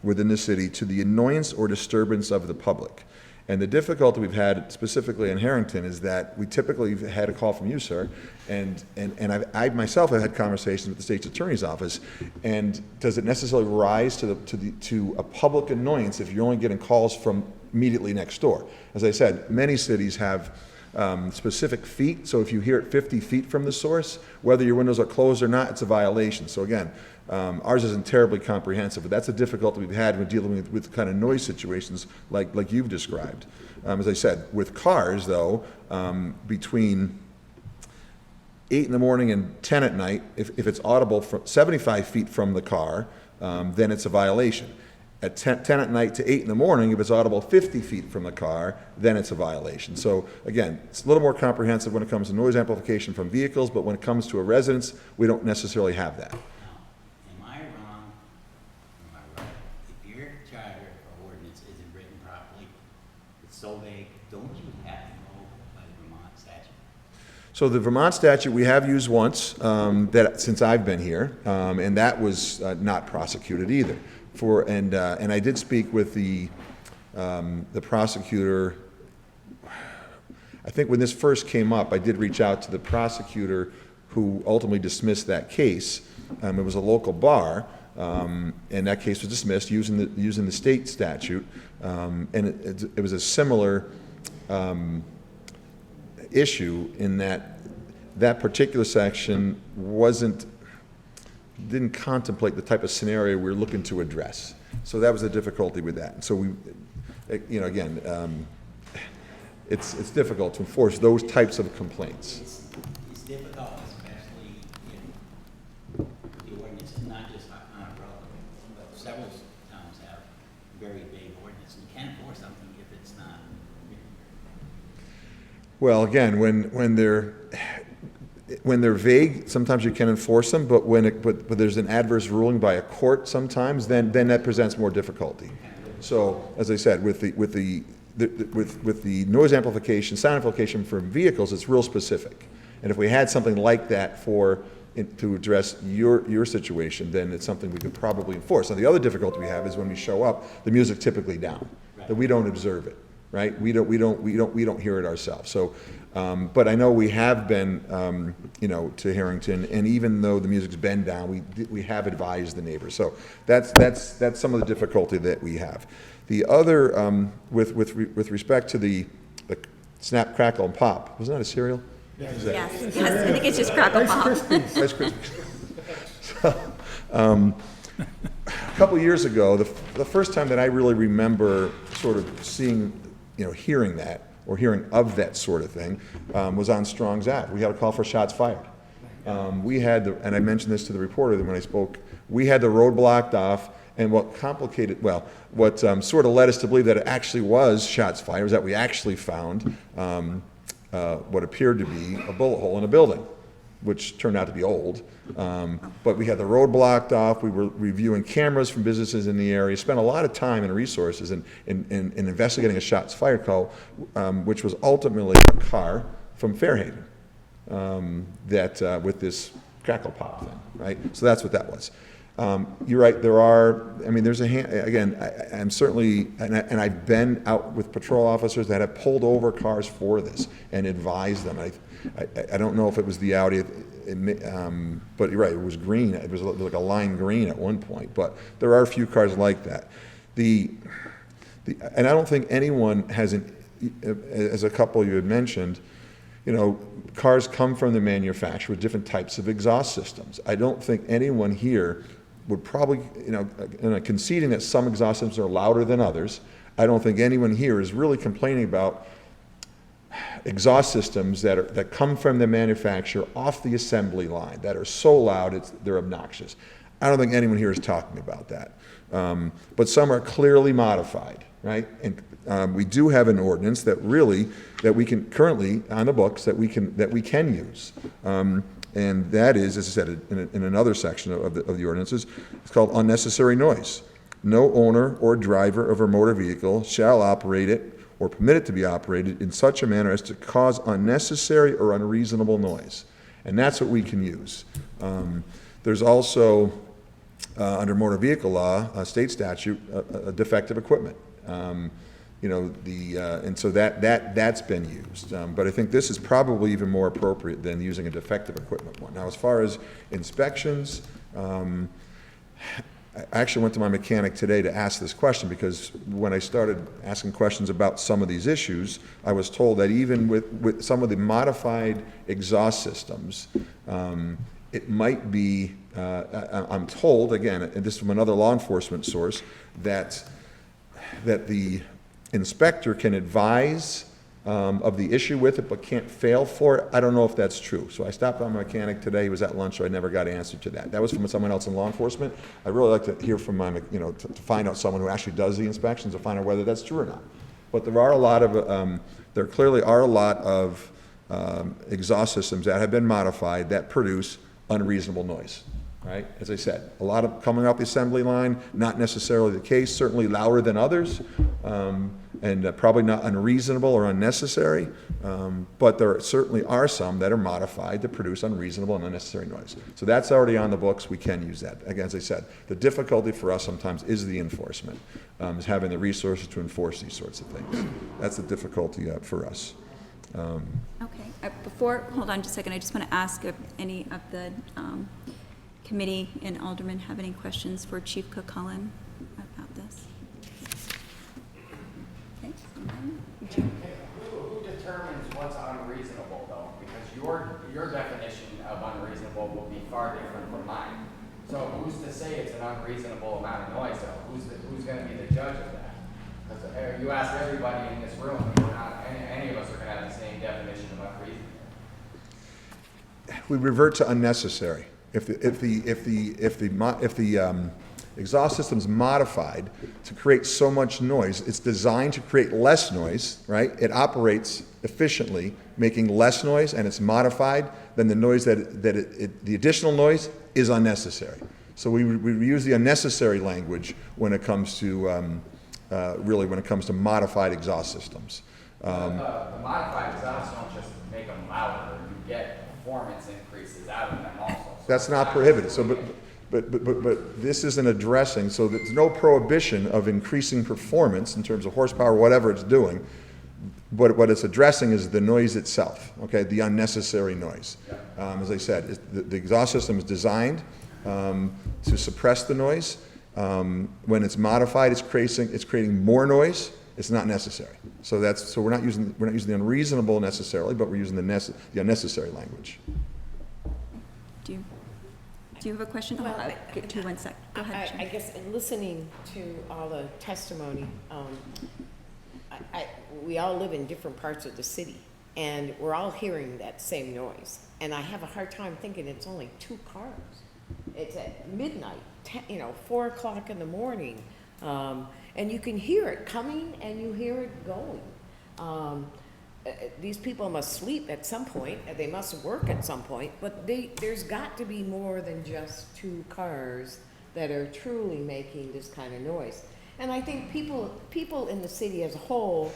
[SPEAKER 15] within the city to the annoyance or disturbance of the public. And the difficulty we've had specifically in Harrington is that we typically have had a call from you, sir, and I myself have had conversations with the state's attorney's office, and does it necessarily rise to a public annoyance if you're only getting calls from immediately next door? As I said, many cities have specific feet, so if you hear it 50 feet from the source, whether your windows are closed or not, it's a violation. So again, ours isn't terribly comprehensive, but that's a difficulty we've had when dealing with kind of noise situations like you've described. As I said, with cars though, between 8 in the morning and 10 at night, if it's audible from 75 feet from the car, then it's a violation. At 10 at night to 8 in the morning, if it's audible 50 feet from the car, then it's a violation. So again, it's a little more comprehensive when it comes to noise amplification from vehicles, but when it comes to a residence, we don't necessarily have that.
[SPEAKER 5] Am I wrong? Am I right? If your charter or ordinance isn't written properly, it's so vague, don't you have to go by the Vermont statute?
[SPEAKER 15] So the Vermont statute we have used once, since I've been here, and that was not prosecuted either. And I did speak with the prosecutor. I think when this first came up, I did reach out to the prosecutor who ultimately dismissed that case. It was a local bar, and that case was dismissed using the state statute. And it was a similar issue in that particular section didn't contemplate the type of scenario we're looking to address. So that was the difficulty with that. And so we, again, it's difficult to enforce those types of complaints.
[SPEAKER 5] It's difficult, especially in the ordinance, and not just on a Rutland, but several towns have very vague ordinance. You can't enforce something if it's not written.
[SPEAKER 15] Well, again, when they're vague, sometimes you can enforce them, but but there's an adverse ruling by a court sometimes, then that presents more difficulty. So, as I said, with the noise amplification, sound amplification for vehicles, it's real specific. And if we had something like that to address your situation, then it's something we could probably enforce. Now, the other difficulty we have is when we show up, the music's typically down, that we don't observe it, right? We don't hear it ourselves. So. But I know we have been, to Harrington, and even though the music's been down, we have advised the neighbors. So that's some of the difficulty that we have. The other, with respect to the Snap, Crackle, and Pop, wasn't that a cereal?
[SPEAKER 1] Yes, I think it's just Crackle Pop.
[SPEAKER 15] Rice Krispies. So, a couple years ago, the first time that I really remember sort of seeing, hearing that, or hearing of that sort of thing, was on Strong's Ave. We had a call for shots fired. We had, and I mentioned this to the reporter when I spoke, we had the road blocked off, and what sort of led us to believe that it actually was shots fired was that we actually found what appeared to be a bullet hole in a building, which turned out to be old. But we had the road blocked off. We were reviewing cameras from businesses in the area, spent a lot of time and resources in investigating a shots fired call, which was ultimately a car from Fairhaven with this crackle pop thing, right? So that's what that was. You're right, there's I'm certainly, and I've been out with patrol officers that have pulled over cars for this and advised them. I don't know if it was the Audi, but you're right, it was green. It was like a lime green at one point, but there are a few cars like that. And I don't think anyone has, as a couple you had mentioned, cars come from the manufacturer with different types of exhaust systems. I don't think anyone here would probably, conceding that some exhaust systems are louder than others, I don't think anyone here is really complaining about exhaust systems that come from the manufacturer off the assembly line that are so loud they're obnoxious. I don't think anyone here is talking about that. But some are clearly modified, right? And we do have an ordinance that we can currently on the books that we can use. And that is, as I said, in another section of the ordinances, it's called unnecessary noise. No owner or driver of a motor vehicle shall operate it or permit it to be operated in such a manner as to cause unnecessary or unreasonable noise. And that's what we can use. There's also, under motor vehicle law, a state statute, defective equipment. And so that's been used. But I think this is probably even more appropriate than using a defective equipment one. Now, as far as inspections, I actually went to my mechanic today to ask this question, because when I started asking questions about some of these issues, I was told that even with some of the modified exhaust systems, it might be, I'm told, again, and this is from another law enforcement source, that the inspector can advise of the issue with it, but can't fail for it. I don't know if that's true. So I stopped by my mechanic today. He was at lunch, so I never got an answer to that. That was from someone else in law enforcement. I really like to hear from my, to find out someone who actually does the inspections to find out whether that's true or not. But there are a lot of, there clearly are a lot of exhaust systems that have been modified that produce unreasonable noise. Right? As I said, a lot of coming off the assembly line, not necessarily the case, certainly louder than others, and probably not unreasonable or unnecessary, but there certainly are some that are modified to produce unreasonable and unnecessary noise. So that's already on the books. We can use that. Again, as I said, the difficulty for us sometimes is the enforcement, is having the resources to enforce these sorts of things. That's the difficulty for us.
[SPEAKER 1] Okay. Hold on just a second. I just want to ask if any of the committee and aldermen have any questions for Chief Cook-Cullen about this. Okay.
[SPEAKER 11] Who determines what's unreasonable, though? Because your definition of unreasonable will be far different from mine. So who's to say it's an unreasonable amount of noise, though? Who's going to be the judge of that? Because you ask everybody in this room, and not any of us are going to have the same definition of unreasonable.
[SPEAKER 15] We revert to unnecessary. If the exhaust system's modified to create so much noise, it's designed to create less noise, right? It operates efficiently, making less noise, and it's modified, then the noise the additional noise is unnecessary. So we use the unnecessary language when it comes to really when it comes to modified exhaust systems.
[SPEAKER 11] The modified exhausts don't just make them louder; you get performance increases out of them also.
[SPEAKER 15] That's not prohibited. So, but this isn't addressing. So there's no prohibition of increasing performance in terms of horsepower, whatever it's doing. But what it's addressing is the noise itself. Okay, the unnecessary noise. As I said, the exhaust system is designed to suppress the noise. When it's modified, it's creating more noise. It's not necessary. So we're not using the unreasonable necessarily, but we're using the unnecessary language.
[SPEAKER 1] Do you have a question?
[SPEAKER 3] Well,
[SPEAKER 1] I'll get to you one sec. Go ahead.
[SPEAKER 3] I guess in listening to all the testimony, we all live in different parts of the city, and we're all hearing that same noise. And I have a hard time thinking it's only 2 cars. It's at midnight, 4 o'clock in the morning, and you can hear it coming and you hear it going. These people must sleep at some point, they must work at some point, but there's got to be more than just 2 cars that are truly making this kind of noise. And I think people in the city as a whole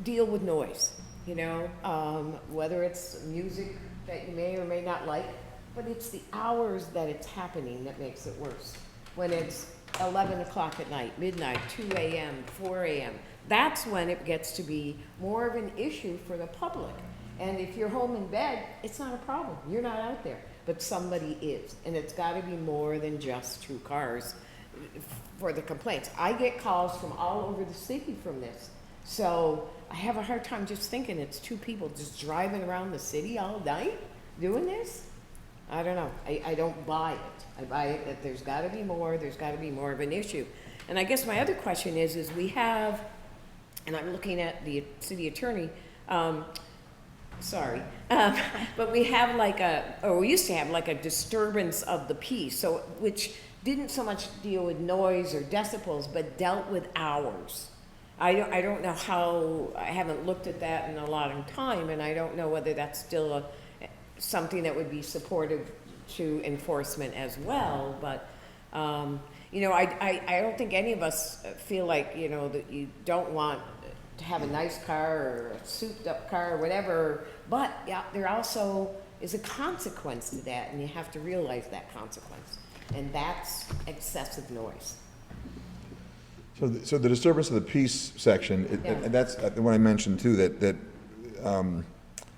[SPEAKER 3] deal with noise, whether it's music that you may or may not like, but it's the hours that it's happening that makes it worse. When it's 11 o'clock at night, midnight, 2 a.m., 4 a.m., that's when it gets to be more of an issue for the public. And if you're home in bed, it's not a problem. You're not out there. But somebody is. And it's got to be more than just 2 cars for the complaints. I get calls from all over the city from this. So I have a hard time just thinking it's 2 people just driving around the city all night doing this. I don't know. I don't buy it. I buy it that there's got to be more of an issue. And I guess my other question is we have, and I'm looking at the city attorney, but we have we used to have like a disturbance of the peace, so which didn't so much deal with noise or decibels, but dealt with hours. I don't know how, I haven't looked at that in a long time, and I don't know whether that's still something that would be supportive to enforcement as well, but, you know, I don't think any of us feel like, you know, that you don't want to have a nice car or a souped-up car or whatever, but, yeah, there also is a consequence to that, and you have to realize that consequence, and that's excessive noise.
[SPEAKER 15] So the disturbance of the peace section, and that's what I mentioned too, that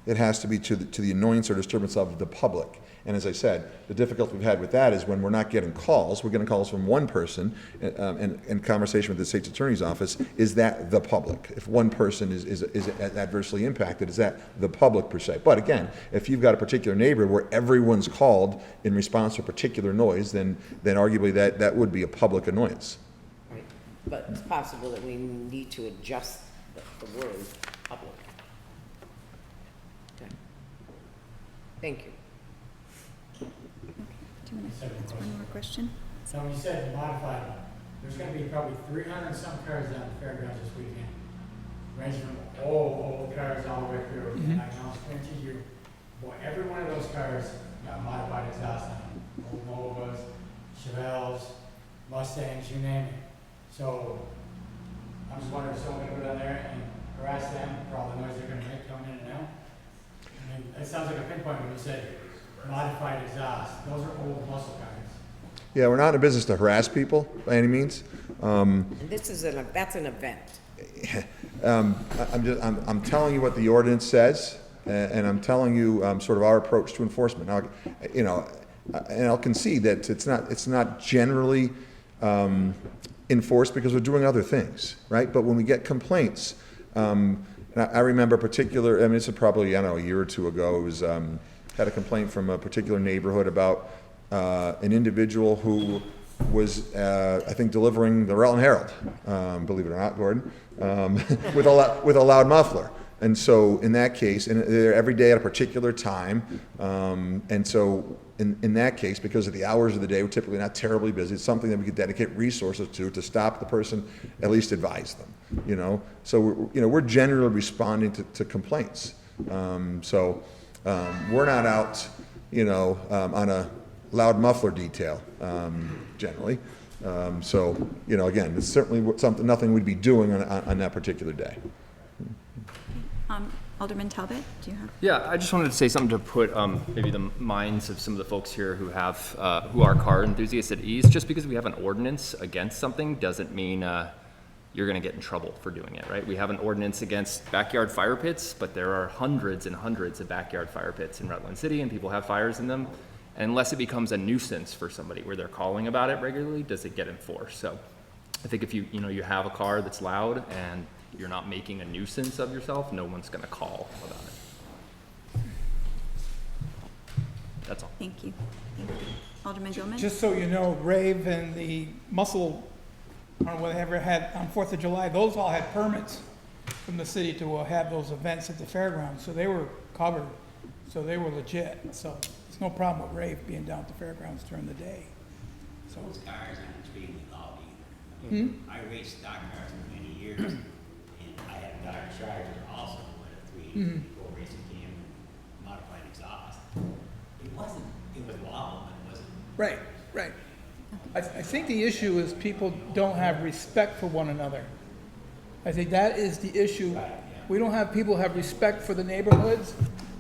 [SPEAKER 15] it has to be to the annoyance or disturbance of the public. And as I said, the difficulty we've had with that is when we're not getting calls, we're getting calls from one person, in conversation with the state's attorney's office, is that the public? If one person is adversely impacted, is that the public per se? But again, if you've got a particular neighborhood where everyone's called in response to a particular noise, then arguably that would be a public annoyance.
[SPEAKER 3] Right, but it's possible that we need to adjust the word public. Okay. Thank you.
[SPEAKER 1] Do you want to ask one more question?
[SPEAKER 8] So when you said modified, there's going to be probably 300 and some cars down the fairgrounds this weekend, ranging from old cars all the way through. And I can almost guarantee you, boy, every one of those cars got modified exhaust on them. Old Novas, Chevelles, Mustangs, you name it. So I'm just wondering if someone's going to go down there and harass them for all the noise they're going to make coming in and out. I mean, it sounds like a pinpoint when you said modified exhaust. Those are old muscle cars.
[SPEAKER 15] Yeah, we're not in a business to harass people by any means.
[SPEAKER 3] And this is that's an event.
[SPEAKER 15] I'm telling you what the ordinance says, and I'm telling you sort of our approach to enforcement. Now, you know, and I'll concede that it's not generally enforced because we're doing other things, right? But when we get complaints, and I remember a particular, I mean, this is probably, I don't know, a year or two ago, it was, had a complaint from a particular neighborhood about an individual who was, I think, delivering the Rutland Herald, believe it or not, Gordon, with a loud muffler. And so in that case, and they're every day at a particular time, and so in that case, because of the hours of the day, we're typically not terribly busy, it's something that we could dedicate resources to stop the person, at least advise them, you know? So, we're generally responding to complaints. We're not out, on a loud muffler detail, generally. Again, it's certainly nothing we'd be doing on that particular day.
[SPEAKER 1] Alderman Talbot, do you have?
[SPEAKER 16] Yeah, I just wanted to say something to put maybe the minds of some of the folks here who are car enthusiasts at ease. Just because we have an ordinance against something doesn't mean you're going to get in trouble for doing it, right? We have an ordinance against backyard fire pits, but there are hundreds and hundreds of backyard fire pits in Rutland City, and people have fires in them. And unless it becomes a nuisance for somebody where they're calling about it regularly, does it get enforced? So I think if you have a car that's loud and you're not making a nuisance of yourself, no one's going to call about it. That's all.
[SPEAKER 1] Thank you. Alderman Gilman?
[SPEAKER 2] Just so you know, rave and the muscle, or whatever had on 4th of July, those all had permits from the city to have those events at the fairgrounds. So they were covered. So they were legit. So there's no problem with rave being down at the fairgrounds during the day. So
[SPEAKER 17] those cars aren't extremely loud either. I raced stock cars for many years, and I had a Dodge Charger also with a 384 racing cam and modified exhaust. It was loud, but it wasn't.
[SPEAKER 2] Right. I think the issue is people don't have respect for one another. I think that is the issue. Right, yeah. We don't have people have respect for the neighborhoods,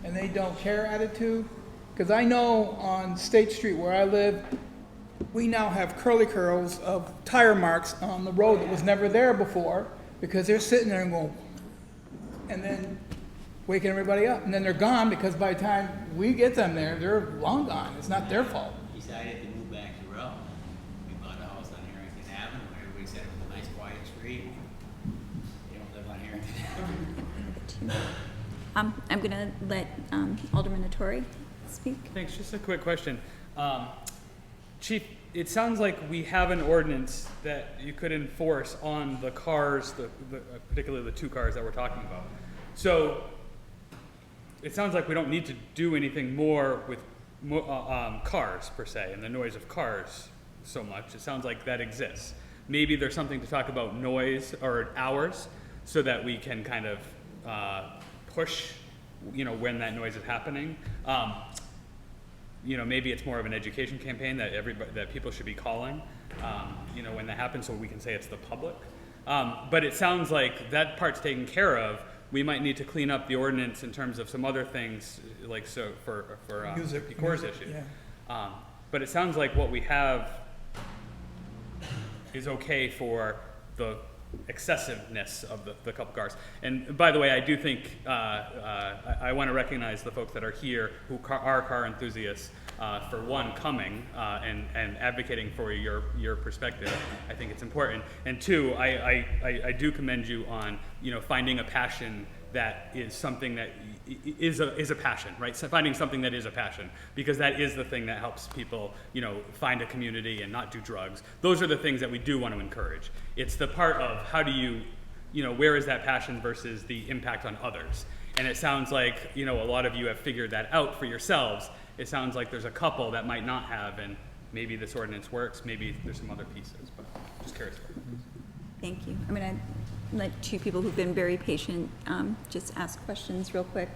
[SPEAKER 2] and they don't care attitude. Because I know on State Street where I live, we now have curly curls of tire marks on the road that was never there before, because they're sitting there and going, and then waking everybody up. And then they're gone, because by the time we get them there, they're long gone. It's not their fault.
[SPEAKER 17] Decided to move back to Rutland. We bought a house on Harrington Avenue. Everybody said it was a nice, quiet street. They don't live on Harrington Avenue.
[SPEAKER 1] I'm going to let Alderman Attore speak.
[SPEAKER 18] Thanks. Just a quick question. Chief, it sounds like we have an ordinance that you could enforce on the cars, particularly the two cars that we're talking about. So it sounds like we don't need to do anything more with cars per se, and the noise of cars so much. It sounds like that exists. Maybe there's something to talk about noise or hours, so that we can kind of push when that noise is happening. Maybe it's more of an education campaign that people should be calling, when that happens, so we can say it's the public. But it sounds like that part's taken care of. We might need to clean up the ordinance in terms of some other things, like for Pecor's issue.
[SPEAKER 2] Yeah.
[SPEAKER 18] But it sounds like what we have is okay for the excessiveness of the couple cars. And by the way, I do think I want to recognize the folks that are here who are car enthusiasts, for one, coming and advocating for your perspective. I think it's important. And two, I do commend you on finding a passion that is something that is a passion, right? So finding something that is a passion, because that is the thing that helps people, find a community and not do drugs. Those are the things that we do want to encourage. It's the part of how do you, where is that passion versus the impact on others? And it sounds like, a lot of you have figured that out for yourselves. It sounds like there's a couple that might not have, and maybe this ordinance works, maybe there's some other pieces, but just curious.
[SPEAKER 1] Thank you. I'd let two people who've been very patient just ask questions real quick.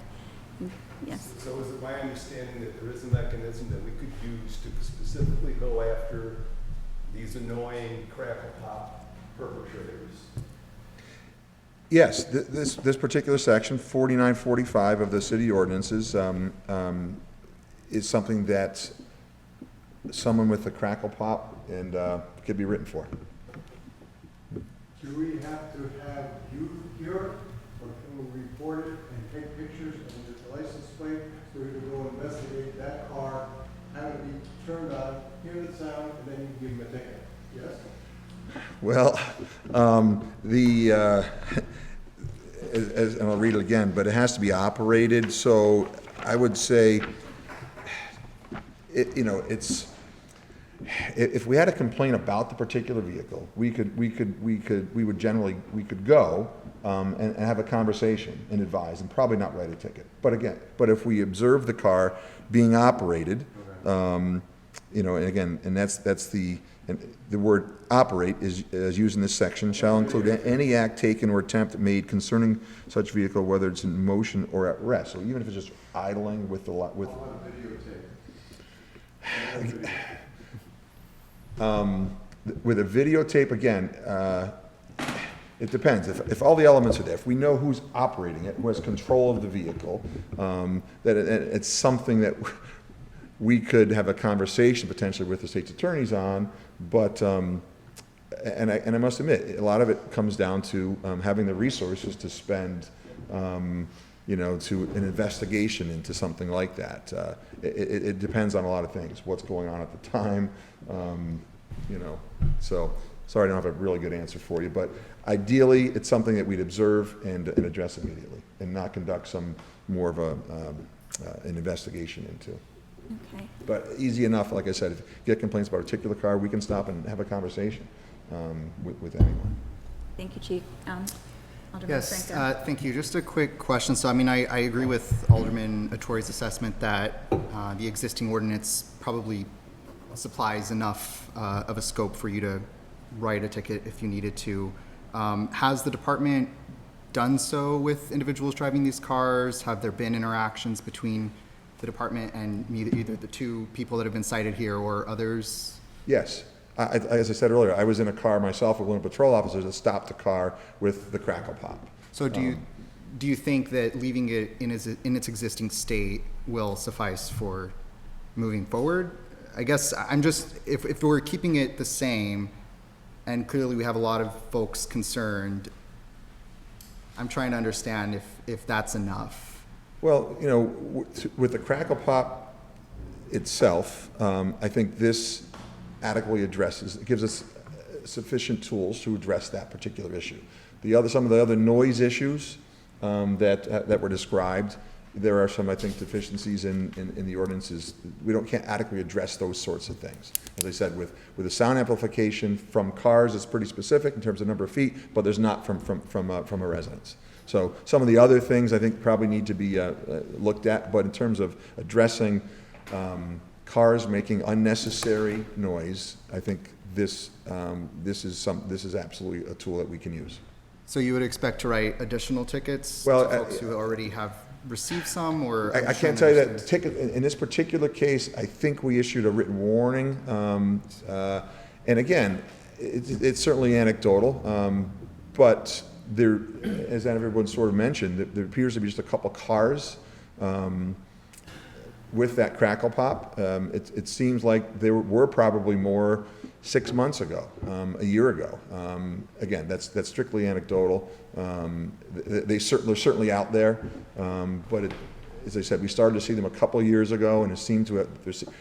[SPEAKER 1] Yes.
[SPEAKER 12] So is it my understanding that there is a mechanism that we could use to specifically go after these annoying crackle pop perpetrators?
[SPEAKER 15] Yes, this particular section, 4945 of the city ordinances, is something that someone with a crackle pop and could be written for.
[SPEAKER 4] Do we have to have you here, or can we report it and take pictures and the license plate, so we can go investigate that car, have it be turned on, hear the sound, and then you can give them a ticket? Yes?
[SPEAKER 15] Well, and I'll read it again, but it has to be operated, so I would say, if we had a complaint about the particular vehicle, we could go and have a conversation and advise, and probably not write a ticket. But if we observe the car being operated, and that's the word operate is used in this section, shall include any act taken or attempt made concerning such vehicle, whether it's in motion or at rest. So even if it's just idling with the with. With a videotape, again, it depends. If all the elements are there, if we know who's operating it, who has control of the vehicle, that it's something that we could have a conversation potentially with the state's attorneys on, but, and I must admit, a lot of it comes down to having the resources to spend, to an investigation into something like that. It depends on a lot of things, what's going on at the time, so sorry I don't have a really good answer for you, but ideally it's something that we'd observe and address immediately and not conduct some more of an investigation into.
[SPEAKER 1] Okay.
[SPEAKER 15] But easy enough, like I said, if you get complaints about a particular car, we can stop and have a conversation with anyone.
[SPEAKER 1] Thank you, Chief. Alderman
[SPEAKER 19] Yes,
[SPEAKER 1] Franco.
[SPEAKER 19] thank you. Just a quick question. So, I agree with Alderman Atori's assessment that the existing ordinance probably supplies enough of a scope for you to write a ticket if you needed to. Has the department done so with individuals driving these cars? Have there been interactions between the department and either the two people that have been cited here or others?
[SPEAKER 15] Yes. As I said earlier, I was in a car myself with one of the patrol officers that stopped a car with the crackle pop.
[SPEAKER 19] So do you think that leaving it in its existing state will suffice for moving forward? I guess I'm just, if we're keeping it the same, and clearly we have a lot of folks concerned, I'm trying to understand if that's enough.
[SPEAKER 15] Well, with the crackle pop itself, I think this adequately gives us sufficient tools to address that particular issue. Some of the other noise issues that were described, there are some, I think, deficiencies in the ordinances. We can't adequately address those sorts of things. As I said, with the sound amplification from cars, it's pretty specific in terms of number of feet, but there's not from a residence. So some of the other things I think probably need to be looked at, but in terms of addressing cars making unnecessary noise, I think this is absolutely a tool that we can use.
[SPEAKER 19] So you would expect to write additional tickets
[SPEAKER 15] Well,
[SPEAKER 19] to folks who already have received some, or?
[SPEAKER 15] I can't tell you that ticket, in this particular case, I think we issued a written warning. And again, it's certainly anecdotal, but there, as everyone sort of mentioned, there appears to be just a couple cars with that crackle pop. It seems like there were probably more 6 months ago, a year ago. Again, that's strictly anecdotal. They're certainly out there, but as I said, we started to see them a couple of years ago, and it seemed to have,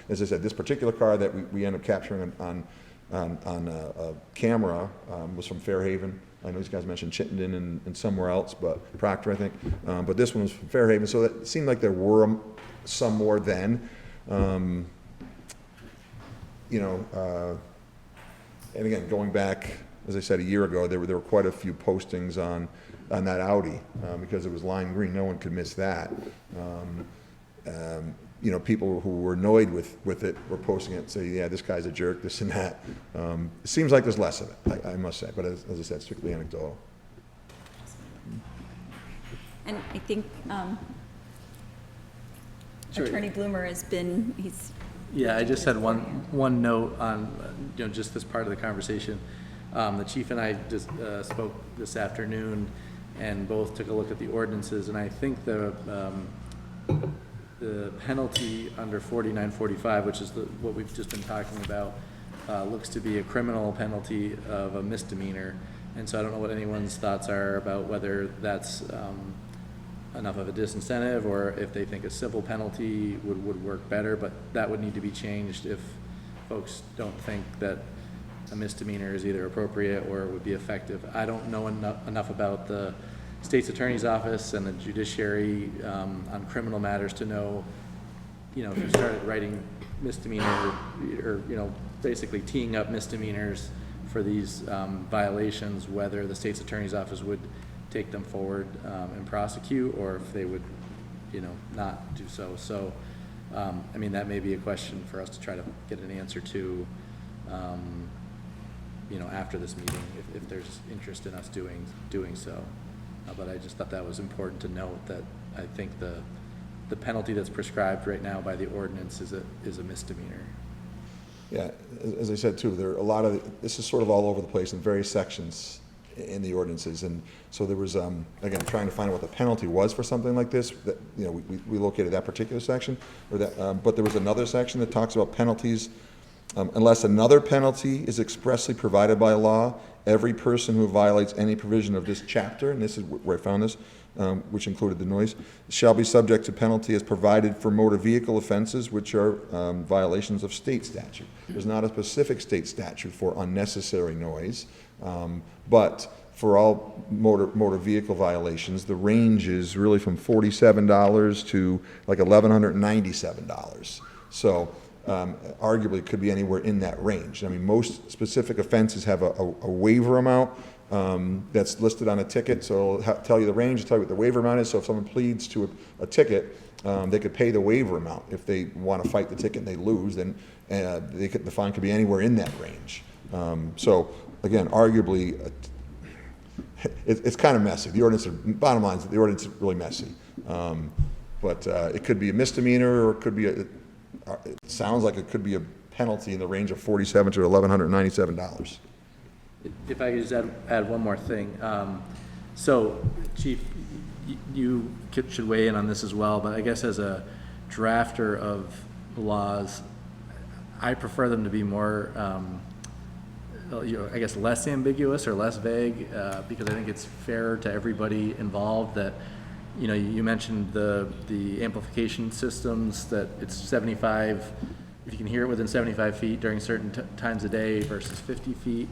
[SPEAKER 15] as I said, this particular car that we ended up capturing on a camera was from Fairhaven. I know these guys mentioned Chittenden and somewhere else, but Proctor, I think. But this one was from Fairhaven, so it seemed like there were some more then. And again, going back, as I said, a year ago, there were quite a few postings on that Audi because it was lime green. No one could miss that. People who were annoyed with it were posting it and saying, yeah, this guy's a jerk, this and that. It seems like there's less of it, I must say, but as I said, strictly anecdotal.
[SPEAKER 1] And I think Attorney Bloomer
[SPEAKER 20] Yeah, I just had one note on, just this part of the conversation. The chief and I just spoke this afternoon and both took a look at the ordinances, and I think the penalty under 4945, which is what we've just been talking about, looks to be a criminal penalty of a misdemeanor. And so I don't know what anyone's thoughts are about whether that's enough of a disincentive, or if they think a civil penalty would work better, but that would need to be changed if folks don't think that a misdemeanor is either appropriate or would be effective. I don't know enough about the state's attorney's office and the judiciary on criminal matters to know, if you started writing misdemeanor or, basically teeing up misdemeanors for these violations, whether the state's attorney's office would take them forward and prosecute, or if they would, not do so. So, that may be a question for us to try to get an answer to, after this meeting, if there's interest in us doing so. But I just thought that was important to note, that I think the penalty that's prescribed right now by the ordinance is a misdemeanor.
[SPEAKER 15] Yeah, as I said too, there are a lot of, this is sort of all over the place in various sections in the ordinances, and so there was, again, trying to find out what the penalty was for something like this, that, we located that particular section, or that, but there was another section that talks about penalties. Unless another penalty is expressly provided by law, every person who violates any provision of this chapter, and this is where I found this, which included the noise, shall be subject to penalty as provided for motor vehicle offenses, which are violations of state statute. There's not a specific state statute for unnecessary noise, but for all motor vehicle violations, the range is really from $47 to like $1,197. So arguably it could be anywhere in that range. Most specific offenses have a waiver amount that's listed on a ticket, so it'll tell you the range, it'll tell you what the waiver amount is. So if someone pleads to a ticket, they could pay the waiver amount. If they want to fight the ticket and they lose, then the fine could be anywhere in that range. So again, arguably, it's kind of messy. The ordinance, bottom line is the ordinance is really messy. But it could be a misdemeanor, or it could be it sounds like it could be a penalty in the range of $47 to $1,197.
[SPEAKER 20] If I could just add one more thing. So, Chief, you should weigh in on this as well, but I guess as a drafter of laws, I prefer them to be more, I guess, less ambiguous or less vague, because I think it's fair to everybody involved that, you mentioned the amplification systems, that it's 75, if you can hear it within 75 feet during certain times a day versus 50 feet.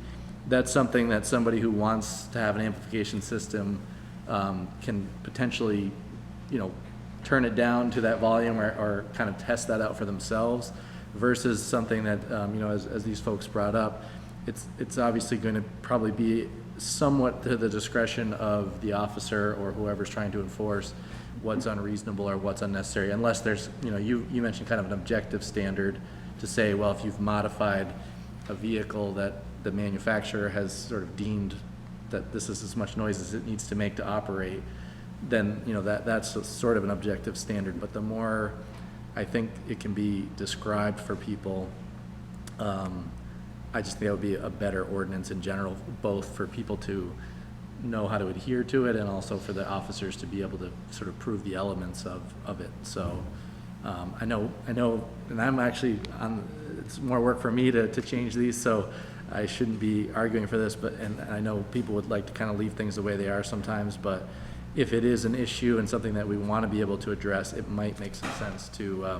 [SPEAKER 20] That's something that somebody who wants to have an amplification system can potentially, turn it down to that volume, or kind of test that out for themselves, versus something that, as these folks brought up, it's obviously going to probably be somewhat to the discretion of the officer or whoever's trying to enforce what's unreasonable or what's unnecessary, unless there's, you mentioned kind of an objective standard to say, well, if you've modified a vehicle that the manufacturer has sort of deemed that this is as much noise as it needs to make to operate, then, you know, that's a sort of an objective standard. But the more I think it can be described for people, I just think that would be a better ordinance in general, both for people to know how to adhere to it and also for the officers to be able to sort of prove the elements of it. So I know, and I'm actually it's more work for me to change these, so I shouldn't be arguing for this, but, and I know people would like to kind of leave things the way they are sometimes, but if it is an issue and something that we want to be able to address, it might make some sense to,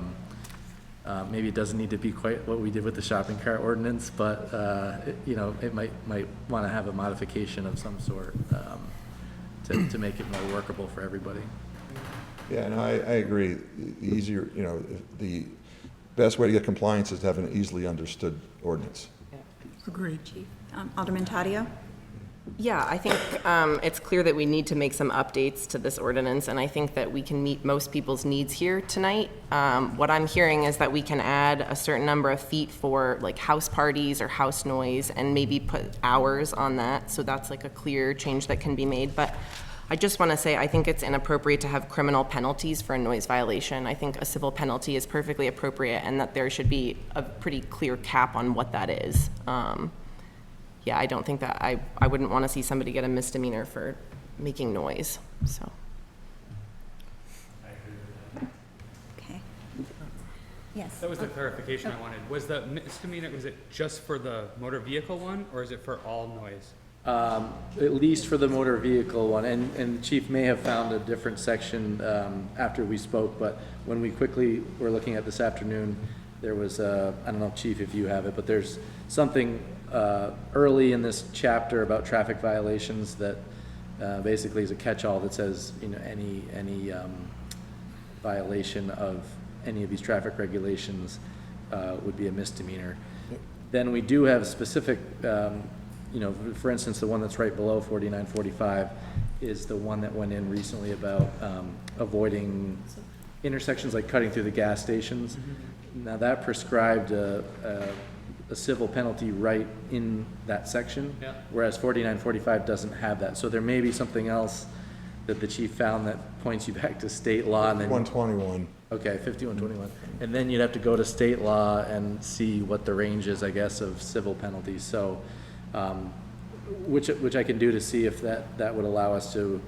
[SPEAKER 20] maybe it doesn't need to be quite what we did with the shopping cart ordinance, but, you know, it might want to have a modification of some sort to make it more workable for everybody.
[SPEAKER 15] Yeah, and I agree. The easier, you know, the best way to get compliance is to have an easily understood ordinance.
[SPEAKER 1] Agreed. Alderman Taddeo?
[SPEAKER 21] Yeah, I think it's clear that we need to make some updates to this ordinance, and I think that we can meet most people's needs here tonight. What I'm hearing is that we can add a certain number of feet for like house parties or house noise and maybe put hours on that, so that's like a clear change that can be made. But I just want to say I think it's inappropriate to have criminal penalties for a noise violation. I think a civil penalty is perfectly appropriate and that there should be a pretty clear cap on what that is. Yeah, I don't think that, I wouldn't want to see somebody get a misdemeanor for making noise, so.
[SPEAKER 1] Okay. Yes.
[SPEAKER 18] That was the clarification I wanted. Was the misdemeanor, was it just for the motor vehicle one, or is it for all noise?
[SPEAKER 20] At least for the motor vehicle one, and the chief may have found a different section after we spoke, but when we quickly were looking at this afternoon, there was, I don't know, chief, if you have it, but there's something early in this chapter about traffic violations that basically is a catch-all that says, you know, any violation of any of these traffic regulations would be a misdemeanor. Then we do have specific, you know, for instance, the one that's right below 4945 is the one that went in recently about avoiding intersections, like cutting through the gas stations. Mm-hmm. Now that prescribed a civil penalty right in that section, yeah, whereas 4945 doesn't have that. So there may be something else that the chief found that points you back to state law. And then
[SPEAKER 15] 121.
[SPEAKER 20] Okay, 5121. And then you'd have to go to state law and see what the range is, I guess, of civil penalties. So, which I can do to see if that would allow us to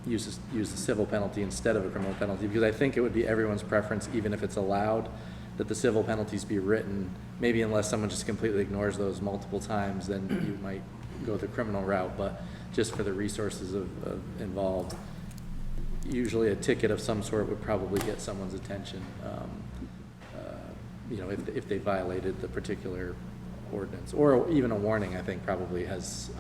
[SPEAKER 20] use the civil penalty instead of a criminal penalty, because I think it would be everyone's preference, even if it's allowed, that the civil penalties be written. Maybe unless someone just completely ignores those multiple times, then you might go the criminal route. But just for the resources involved, usually a ticket of some sort would probably get someone's attention, you know, if they violated the particular ordinance, or even a warning. I think probably has,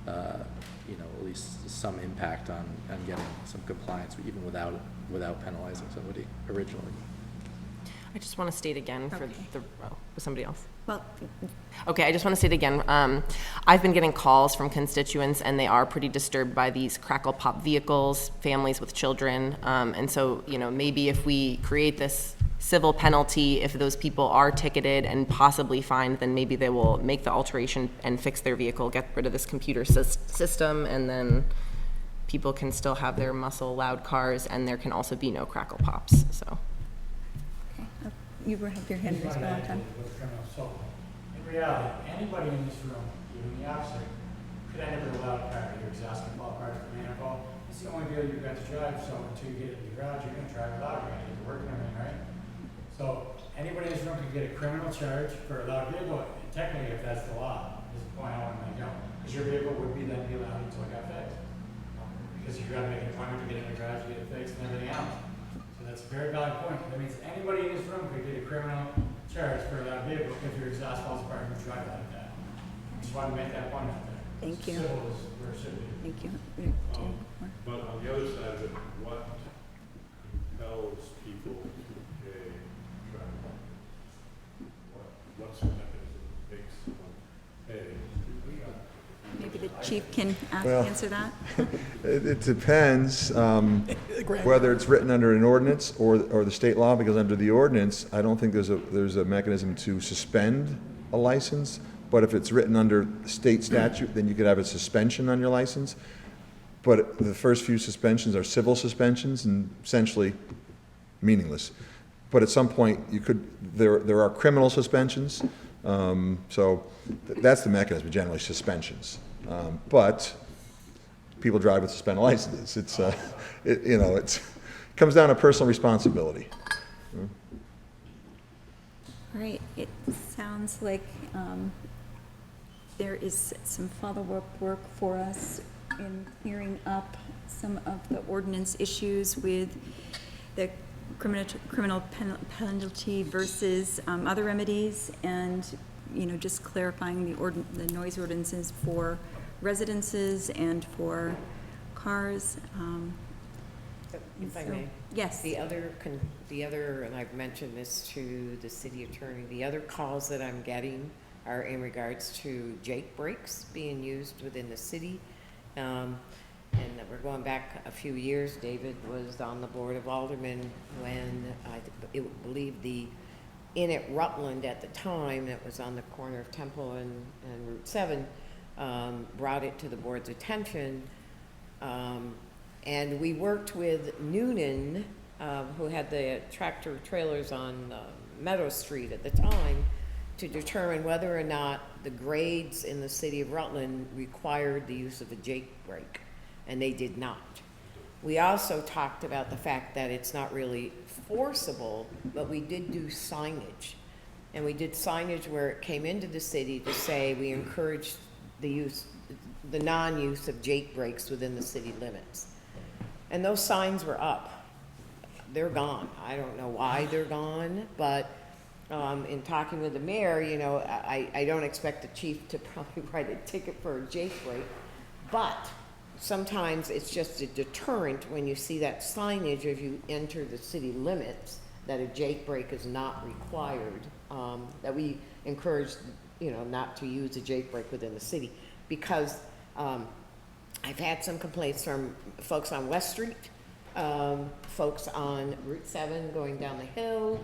[SPEAKER 20] you know, at least some impact on getting some compliance, even without penalizing somebody originally.
[SPEAKER 21] I just want to state again for was somebody else?
[SPEAKER 1] Well,
[SPEAKER 21] okay, I just want to state again, I've been getting calls from constituents and they are pretty disturbed by these crackle pop vehicles, families with children, and so, you know, maybe if we create this civil penalty, if those people are ticketed and possibly fined, then maybe they will make the alteration and fix their vehicle, get rid of this computer system, and then people can still have their muscle loud cars, and there can also be no crackle pops, so.
[SPEAKER 1] You have your hand raised for a long time.
[SPEAKER 8] So, in reality, anybody in this room, even the officer, could end up with a loud car. Your exhaust can fall apart from the manifold. It's the only vehicle you've got to drive, so until you get it in the garage, you're going to drive it loud. You're going to get to work and everything, right? So, anybody in this room could get a criminal charge for a loud vehicle, and technically, if that's the law, is the point I want to make out. Because your vehicle would be then be allowed until it got fixed. Because you've got to make an appointment to get in the garage, to get it fixed, and everything else. That's a very valid point. That means anybody in this room could get a criminal charge for a loud vehicle if your exhaust falls apart and you drive like that. I just wanted to make that point out there.
[SPEAKER 1] Thank you.
[SPEAKER 8] Civil is where it should be.
[SPEAKER 1] Thank you.
[SPEAKER 7] But on the other side of it, what compels people to pay traffic? What's the mechanism that makes someone pay?
[SPEAKER 1] Maybe the chief can answer that.
[SPEAKER 15] It depends whether it's written under an ordinance or the state law, because under the ordinance, I don't think there's a mechanism to suspend a license, but if it's written under state statute, then you could have a suspension on your license. but the first few suspensions are civil suspensions and essentially meaningless. But at some point, there are criminal suspensions, so that's the mechanism, generally suspensions. But people drive with suspended licenses. It comes down to personal responsibility.
[SPEAKER 1] All right, it sounds like there is some follow-up work for us in clearing up some of the ordinance issues with the criminal penalty versus other remedies, and, just clarifying the noise ordinances for residences and for cars.
[SPEAKER 3] If I may?
[SPEAKER 1] Yes.
[SPEAKER 3] The other, and I've mentioned this to the city attorney, the other calls that I'm getting are in regards to Jake brakes being used within the city. And that we're going back a few years. David was on the Board of Aldermen when I believe the Inn at Rutland at the time, that was on the corner of Temple and Route 7, brought it to the board's attention. And we worked with Noonan, who had the tractor trailers on Meadow Street at the time, to determine whether or not the grades in the city of Rutland required the use of a Jake brake, and they did not. We also talked about the fact that it's not really forcible, but we did do signage. And we did signage where it came into the city to say we encourage the non-use of Jake brakes within the city limits. And those signs were up. They're gone. I don't know why they're gone, but in talking with the mayor, I don't expect the chief to probably write a ticket for a Jake brake, but sometimes it's just a deterrent when you see that signage as you enter the city limits that a Jake brake is not required, that we encourage, not to use a Jake brake within the city, because I've had some complaints from folks on West Street, folks on Route 7 going down the hill,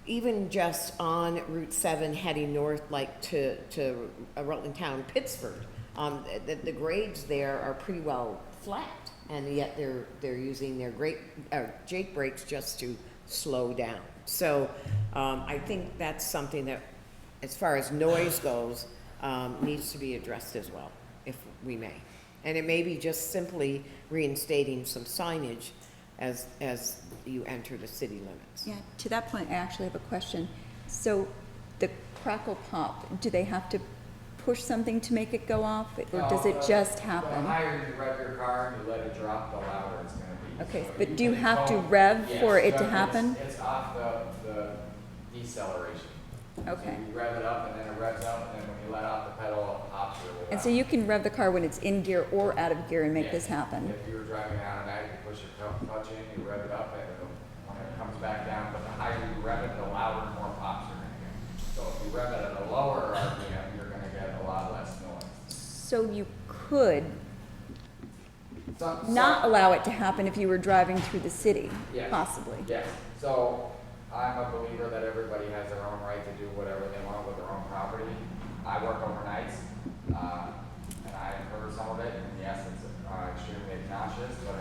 [SPEAKER 3] even just on Route 7 heading north, like to Rutland Town, Pittsford. The grades there are pretty well flat, and yet they're using their Jake brakes just to slow down. So I think that's something that, as far as noise goes, needs to be addressed as well, if we may. And it may be just simply reinstating some signage as you enter the city limits.
[SPEAKER 1] Yeah, to that point, I actually have a question. So the crackle pop, do they have to push something to make it go off, or does it just happen?
[SPEAKER 11] The higher you rev your car and you let it drop, the louder it's going to be.
[SPEAKER 1] Okay,
[SPEAKER 11] So
[SPEAKER 1] but do you have to rev for it to happen?
[SPEAKER 11] It's off the deceleration.
[SPEAKER 1] Okay.
[SPEAKER 11] So you rev it up, and then it revs up, and then when you let off the pedal, it pops really loud.
[SPEAKER 1] And so you can rev the car when it's in gear or out of gear and make this happen?
[SPEAKER 11] If you were driving automatic, you push your clutch in, you rev it up, and when it comes back down, but the higher you rev it, the louder and more pops are going to get. So if you rev it at a lower RPM, you're going to get a lot less noise.
[SPEAKER 1] So you could not allow it to happen if you were driving through the city,
[SPEAKER 11] Yes.
[SPEAKER 1] possibly?
[SPEAKER 11] Yes. So I'm a believer that everybody has their own right to do whatever they want with their own property. I work overnights, and I have heard some of it, and yes, it's extremely obnoxious, but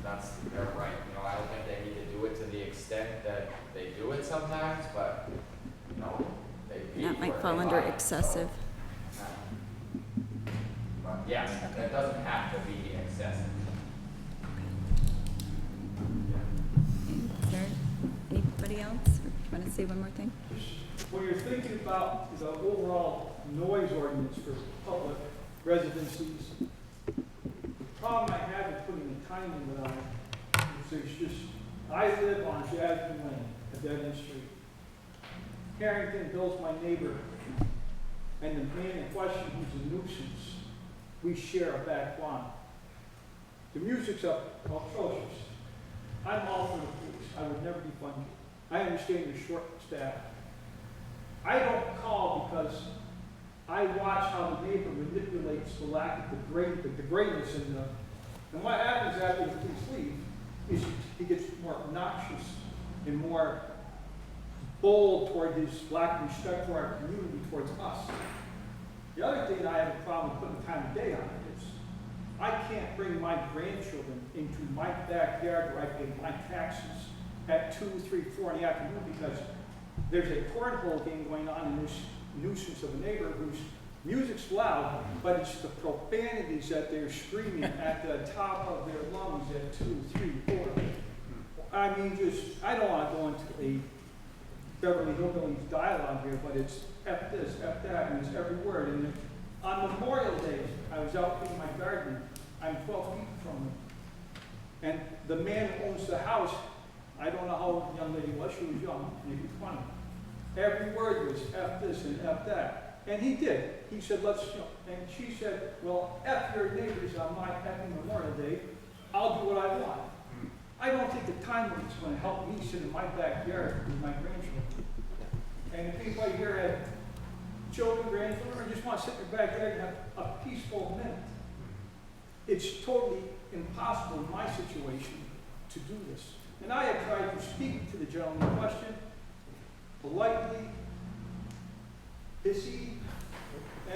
[SPEAKER 11] that's their right. I don't think they need to do it to the extent that they do it sometimes, but, they pay
[SPEAKER 1] That
[SPEAKER 11] for
[SPEAKER 1] might
[SPEAKER 11] it,
[SPEAKER 1] fall
[SPEAKER 11] they
[SPEAKER 1] under
[SPEAKER 11] buy it,
[SPEAKER 1] excessive.
[SPEAKER 11] so, but yes, it doesn't have to be excessive.
[SPEAKER 1] Is there anybody else? Or do you want to say one more thing?
[SPEAKER 2] When you're thinking about the overall noise ordinance for public residencies, the problem I have with putting the timing on it is there's just, I live on Jasmine Lane, a dead-end street. Harrington Bill's my neighbor, and the man in question who's a nuisance, we share a back lawn. The music's up atrocious. I'm all for the police. I would never defund you. I understand you're short-staffed. I don't call because I watch how the neighbor manipulates the lack of the greatness in the, and what happens after the police leave is he gets more obnoxious and more bold toward his lack of respect for our community towards us. The other thing I have a problem with putting time of day on it is, I
[SPEAKER 10] can't bring my grandchildren into my backyard where I pay my taxes at 2, 3, 4 in the afternoon because there's a cornhole game going on and there's nuisance of a neighbor whose music's loud, but it's the profanities that they're screaming at the top of their lungs at 2, 3, 4. I mean, I don't want to go into a Beverly Hillbillies dialogue here, but it's F this, F that, and it's every word. And on Memorial Day, I was out cleaning my garden. I'm 12 feet from him. And the man who owns the house, I don't know how the young lady was, she was young, maybe 20. Every word was F this and F that. And he did. He said, let's, and she said, well, F your neighbors on my effing Memorial Day. I'll do what I want. I don't think the time limit's going to help me sit in my backyard with my grandchildren. And if anybody here had children, grandchildren, or just want to sit in their backyard and have a peaceful minute, it's totally impossible in my situation to do this. And I have tried to speak to the gentleman in question politely, pissy,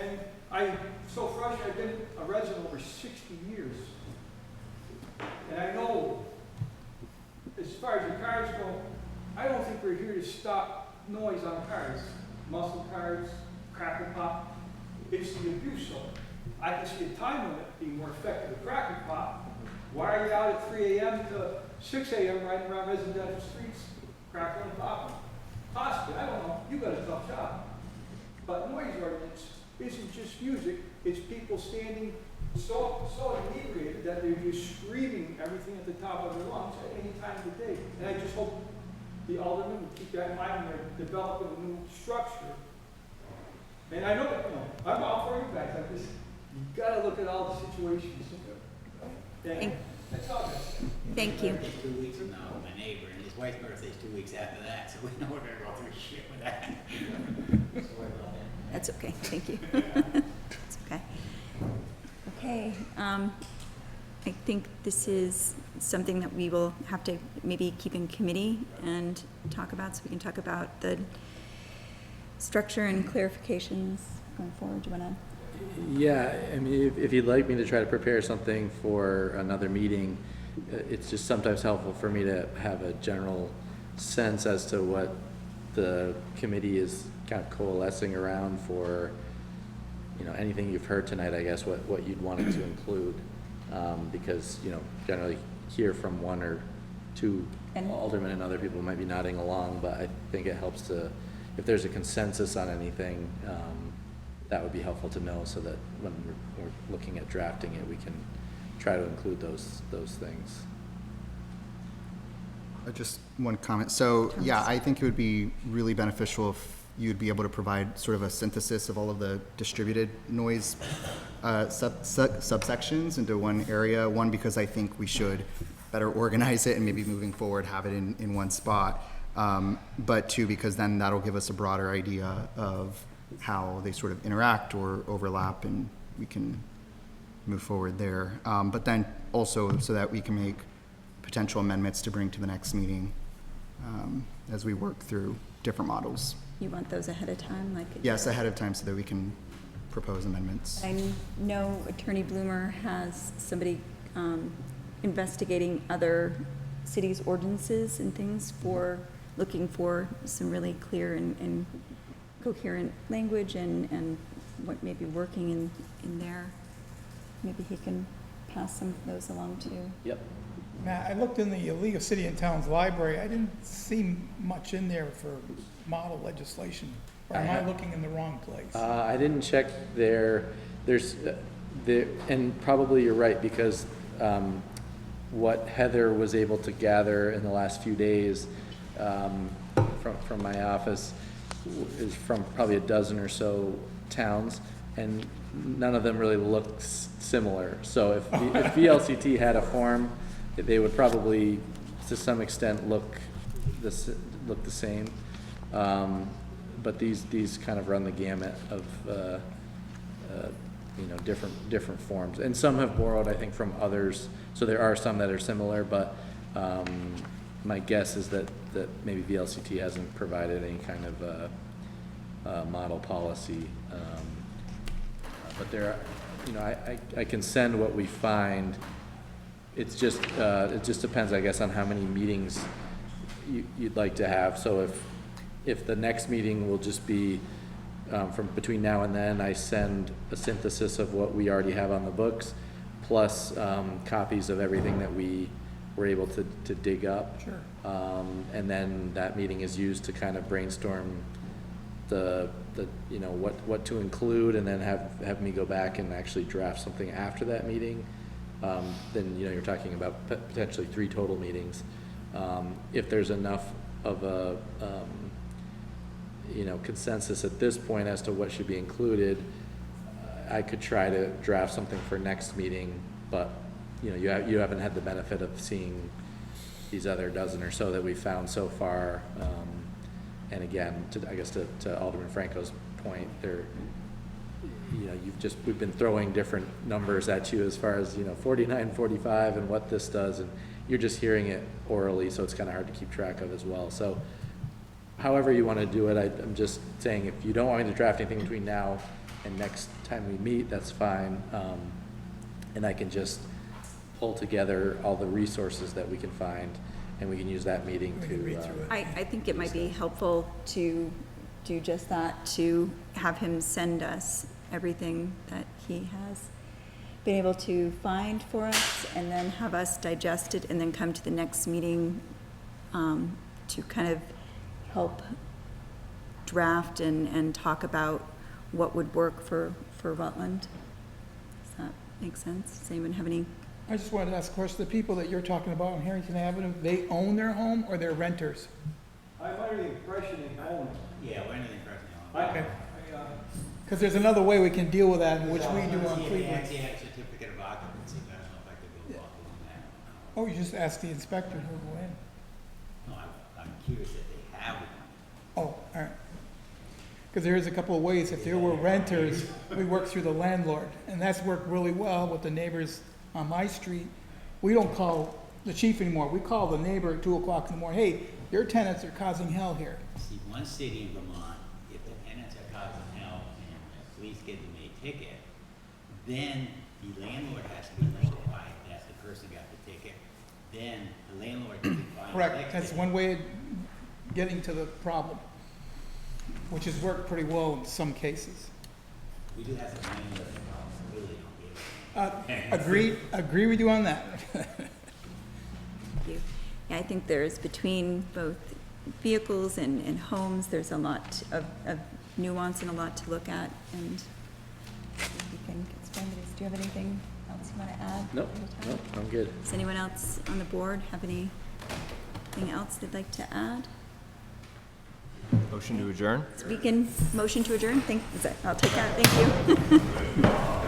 [SPEAKER 10] and I'm so frustrated. I've been a resident over 60 years. And I know, as far as the cars go, I don't think we're here to stop noise on cars. Muscle cars, cracker pop. It's the abuse of it. I can see a time limit being more effective with cracker pop. Why are you out at 3 a.m. to 6 a.m. riding around residential streets, crackling and popping? Possibly, I don't know. You got a tough job. But noise ordinance isn't just music. It's people standing so inebriated that they're just screaming everything at the top of their lungs at any time of the day. And I just hope the aldermen would keep that in mind when they're developing a new structure. And I know that, I'm all for you guys. You gotta look at all the situations. And that's all I got to say.
[SPEAKER 1] Thank you.
[SPEAKER 17] 2 weeks from now, my neighbor, and his wife's birthday's 2 weeks after that, so we know we're gonna go through shit with that. Sorry about that.
[SPEAKER 1] That's okay, thank you. It's okay. Okay, I think this is something that we will have to maybe keep in committee and talk about, so we can talk about the structure and clarifications going forward. Do you want to?
[SPEAKER 20] Yeah, I mean, if you'd like me to try to prepare something for another meeting, it's just sometimes helpful for me to have a general sense as to what the committee is kind of coalescing around for, anything you've heard tonight, I guess, what you'd want it to include. Because, generally hear from one or two aldermen and other people might be nodding along, but I think it helps to, if there's a consensus on anything, that would be helpful to know so that when we're looking at drafting it, we can try to include those things.
[SPEAKER 19] Just one comment. So, yeah, I think it would be really beneficial if you'd be able to provide sort of a synthesis of all of the distributed noise subsections into one area. One, because I think we should better organize it and maybe moving forward have it in one spot. But two, because then that'll give us a broader idea of how they sort of interact or overlap, and we can move forward there. But then also so that we can make potential amendments to bring to the next meeting as we work through different models.
[SPEAKER 1] You want those ahead of time?
[SPEAKER 19] Yes, ahead of time so that we can propose amendments.
[SPEAKER 1] I know Attorney Bloomer has somebody investigating other cities' ordinances and things for looking for some really clear and coherent language and what may be working in there. Maybe he can pass some of those along too.
[SPEAKER 20] Yep.
[SPEAKER 2] Matt, I looked in the League of City and Towns library. I didn't see much in there for model legislation. Or am I looking in the wrong place?
[SPEAKER 20] I didn't check there. And probably you're right, because what Heather was able to gather in the last few days from my office is from probably a dozen or so towns, and none of them really look similar. So if VLCT had a form, they would probably, to some extent, look the same. But these kind of run the gamut of different forms, and some have borrowed, I think, from others. So there are some that are similar, but my guess is that maybe VLCT hasn't provided any kind of model policy. But you know, I can send what we find. It's just, it just depends, I guess, on how many meetings you'd like to have. So if the next meeting will just be, from between now and then, I send a synthesis of what we already have on the books, plus copies of everything that we were able to dig up.
[SPEAKER 2] Sure.
[SPEAKER 20] And then that meeting is used to kind of brainstorm the you know, what to include, and then have me go back and actually draft something after that meeting. Then, you know, you're talking about potentially 3 total meetings. If there's enough of a, you know, consensus at this point as to what should be included, I could try to draft something for next meeting, but, you know, you haven't had the benefit of seeing these other dozen or so that we've found so far. And again, I guess to Alderman Franco's point, you know, we've been throwing different numbers at you as far as, you know, 49, 45 and what this does, and you're just hearing it orally, so it's kind of hard to keep track of as well. So however you want to do it, I'm just saying, if you don't want me to draft anything between now and next time we meet, that's fine. And I can just pull together all the resources that we can find, and we can use that meeting to
[SPEAKER 1] I think it might be helpful to do just that, to have him send us everything that he has been able to find for us, and then have us digest it, and then come to the next meeting to kind of help draft and talk about what would work for Rutland. Does that make sense? Does anyone have any?
[SPEAKER 2] I just wanted to ask a question. The people that you're talking about on Harrington Avenue, they own their home or they're renters?
[SPEAKER 10] I'm under the impression they own it.
[SPEAKER 17] Yeah, we're under the impression they own it.
[SPEAKER 2] Okay. Because there's another way we can deal with that, which we do on
[SPEAKER 17] They
[SPEAKER 2] Cleveland.
[SPEAKER 17] actually had a certificate of occupancy, but I don't know if I could go walk in that.
[SPEAKER 2] Oh, you just ask the inspector who'll go in.
[SPEAKER 17] No, I'm curious if they have one.
[SPEAKER 2] Oh, all right. Because there is a couple of ways. If there were renters, we work through the landlord, and that's worked really well with the neighbors on my street. We don't call the chief anymore. We call the neighbor at 2 o'clock in the morning. Hey, your tenants are causing hell here.
[SPEAKER 17] See, one city in Vermont, if the tenants are causing hell and the police give them a ticket, then the landlord has to be notified that the person got the ticket. Then the landlord can find the
[SPEAKER 2] Correct.
[SPEAKER 17] next
[SPEAKER 2] That's
[SPEAKER 17] ticket.
[SPEAKER 2] one way of getting to the problem, which has worked pretty well in some cases.
[SPEAKER 17] We do have some landlord problems, we really don't give it.
[SPEAKER 2] Agree with you on that.
[SPEAKER 1] Thank you. Yeah, I think there's, between both vehicles and homes, there's a lot of nuance and a lot to look at, and we can get started. Do you have anything else you want to add?
[SPEAKER 20] Nope, I'm good.
[SPEAKER 1] Does anyone else on the board have anything else they'd like to add?
[SPEAKER 16] Motion to adjourn?
[SPEAKER 1] So we can motion to adjourn. I'll take that. Thank you.